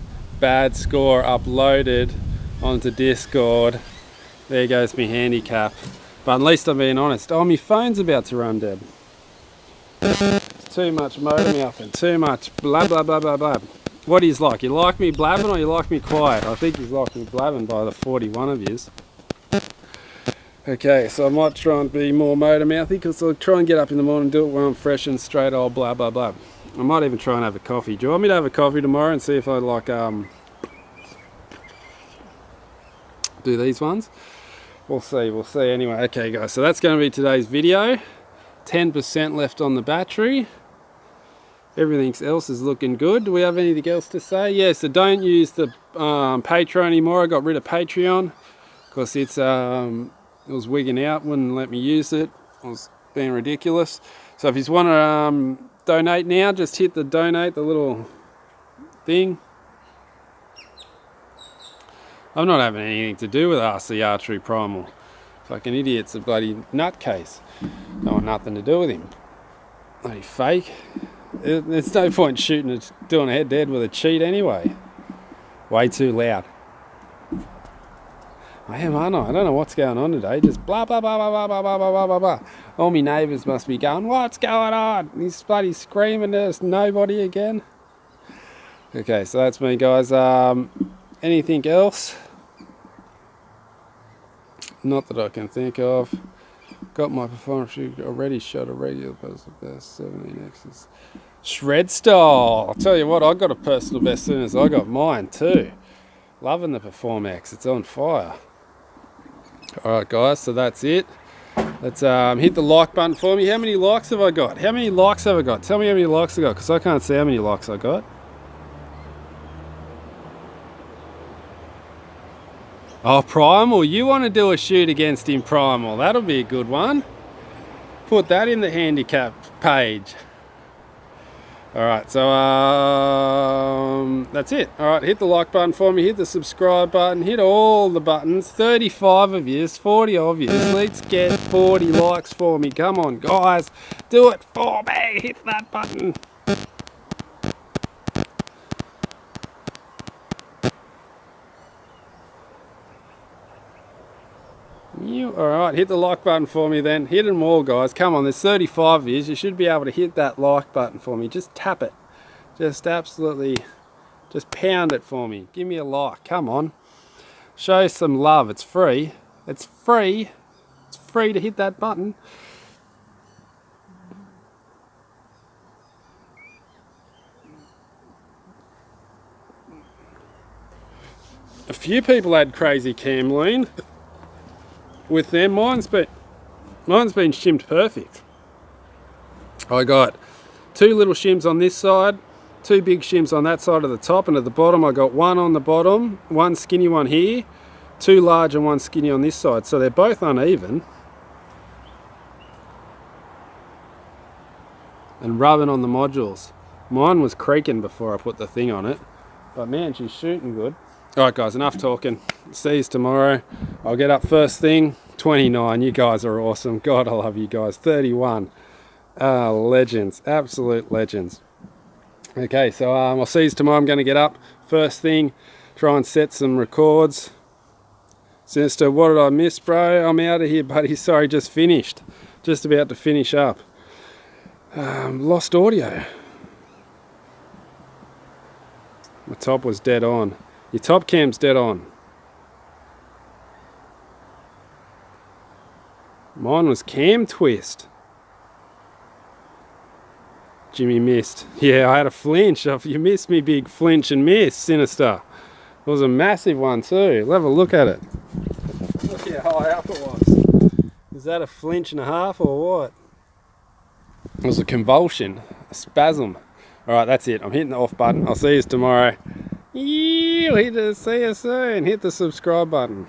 Bad score uploaded onto Discord. There goes my handicap. But at least I'm being honest. Oh, my phone's about to run dead. Too much motor mouth and too much blah blah blah blah blah. What do you like? You like me blabbing or you like me quiet? I think he's like me blabbing by the 41 of yous. Okay, so I might try and be more motor mouthy because I'll try and get up in the morning and do it when I'm fresh and straight old blah blah blah. I might even try and have a coffee. Do you want me to have a coffee tomorrow and see if I like do these ones? We'll see anyway. Okay guys, so that's going to be today's video. 10% left on the battery. Everything else is looking good. Do we have anything else to say? Yeah, so don't use the Patreon anymore. I got rid of Patreon because it was wigging out, wouldn't let me use it. I was being ridiculous. So if you want to donate now, just hit the donate, the little thing. I'm not having anything to do with RC Archery Primal. Fucking idiot's a bloody nutcase. Don't want nothing to do with him. Bloody fake. There's no point shooting it, doing a head-to-head with a cheat anyway. Way too loud. I am, aren't I? I don't know what's going on today. Just blah, blah, blah, blah, blah, blah, blah, blah, blah, blah. All my neighbours must be going, what's going on? He's bloody screaming, there's nobody again. Okay, so that's me, guys. Anything else? Not that I can think of. Got my performance shoot already shot a regular personal best 17x's. Shred style. I'll tell you what, I got a personal best as soon as I got mine too. Loving the Perform X, it's on fire. Alright guys, so that's it. Let's hit the like button for me. How many likes have I got? How many likes have I got? Tell me how many likes I got, because I can't see how many likes I got. Oh, Primal, you want to do a shoot against him, Primal. That'll be a good one. Put that in the handicap page. Alright, so that's it. Alright, hit the like button for me, hit the subscribe button, hit all the buttons. 35 of yous, 40 of yous. Let's get 40 likes for me. Come on, guys. Do it for me. Hit that button. Alright, hit the like button for me then. Hit them all, guys. Come on, there's 35 of yous. You should be able to hit that like button for me. Just tap it. Just absolutely, just pound it for me. Give me a like. Come on. Show some love. It's free. It's free. It's free to hit that button. A few people had crazy cam lean with them. Mine's been shimmed perfect. I got 2 little shims on this side, 2 big shims on that side of the top, and at the bottom I got 1 on the bottom, 1 skinny one here, 2 large and 1 skinny on this side, so they're both uneven. And rubbing on the modules. Mine was creaking before I put the thing on it, but man, she's shooting good. Alright guys, enough talking. See you tomorrow. I'll get up first thing. 29, you guys are awesome. God, I love you guys. 31. Legends, absolute legends. Okay, so I'll see you tomorrow. I'm going to get up first thing, try and set some records. Sinister, what did I miss, bro? I'm out of here, buddy. Sorry, just finished. Just about to finish up. Lost audio. My top was dead on. Your top cam's dead on. Mine was cam twist. Jimmy missed. Yeah, I had a flinch. You missed me big flinch and miss, Sinister. It was a massive one too. We'll have a look at it. Look how high up it was. Is that a flinch and a half or what? It was a convulsion, a spasm. Alright, that's it. I'm hitting the off button. I'll see you tomorrow. See you soon. Hit the subscribe button.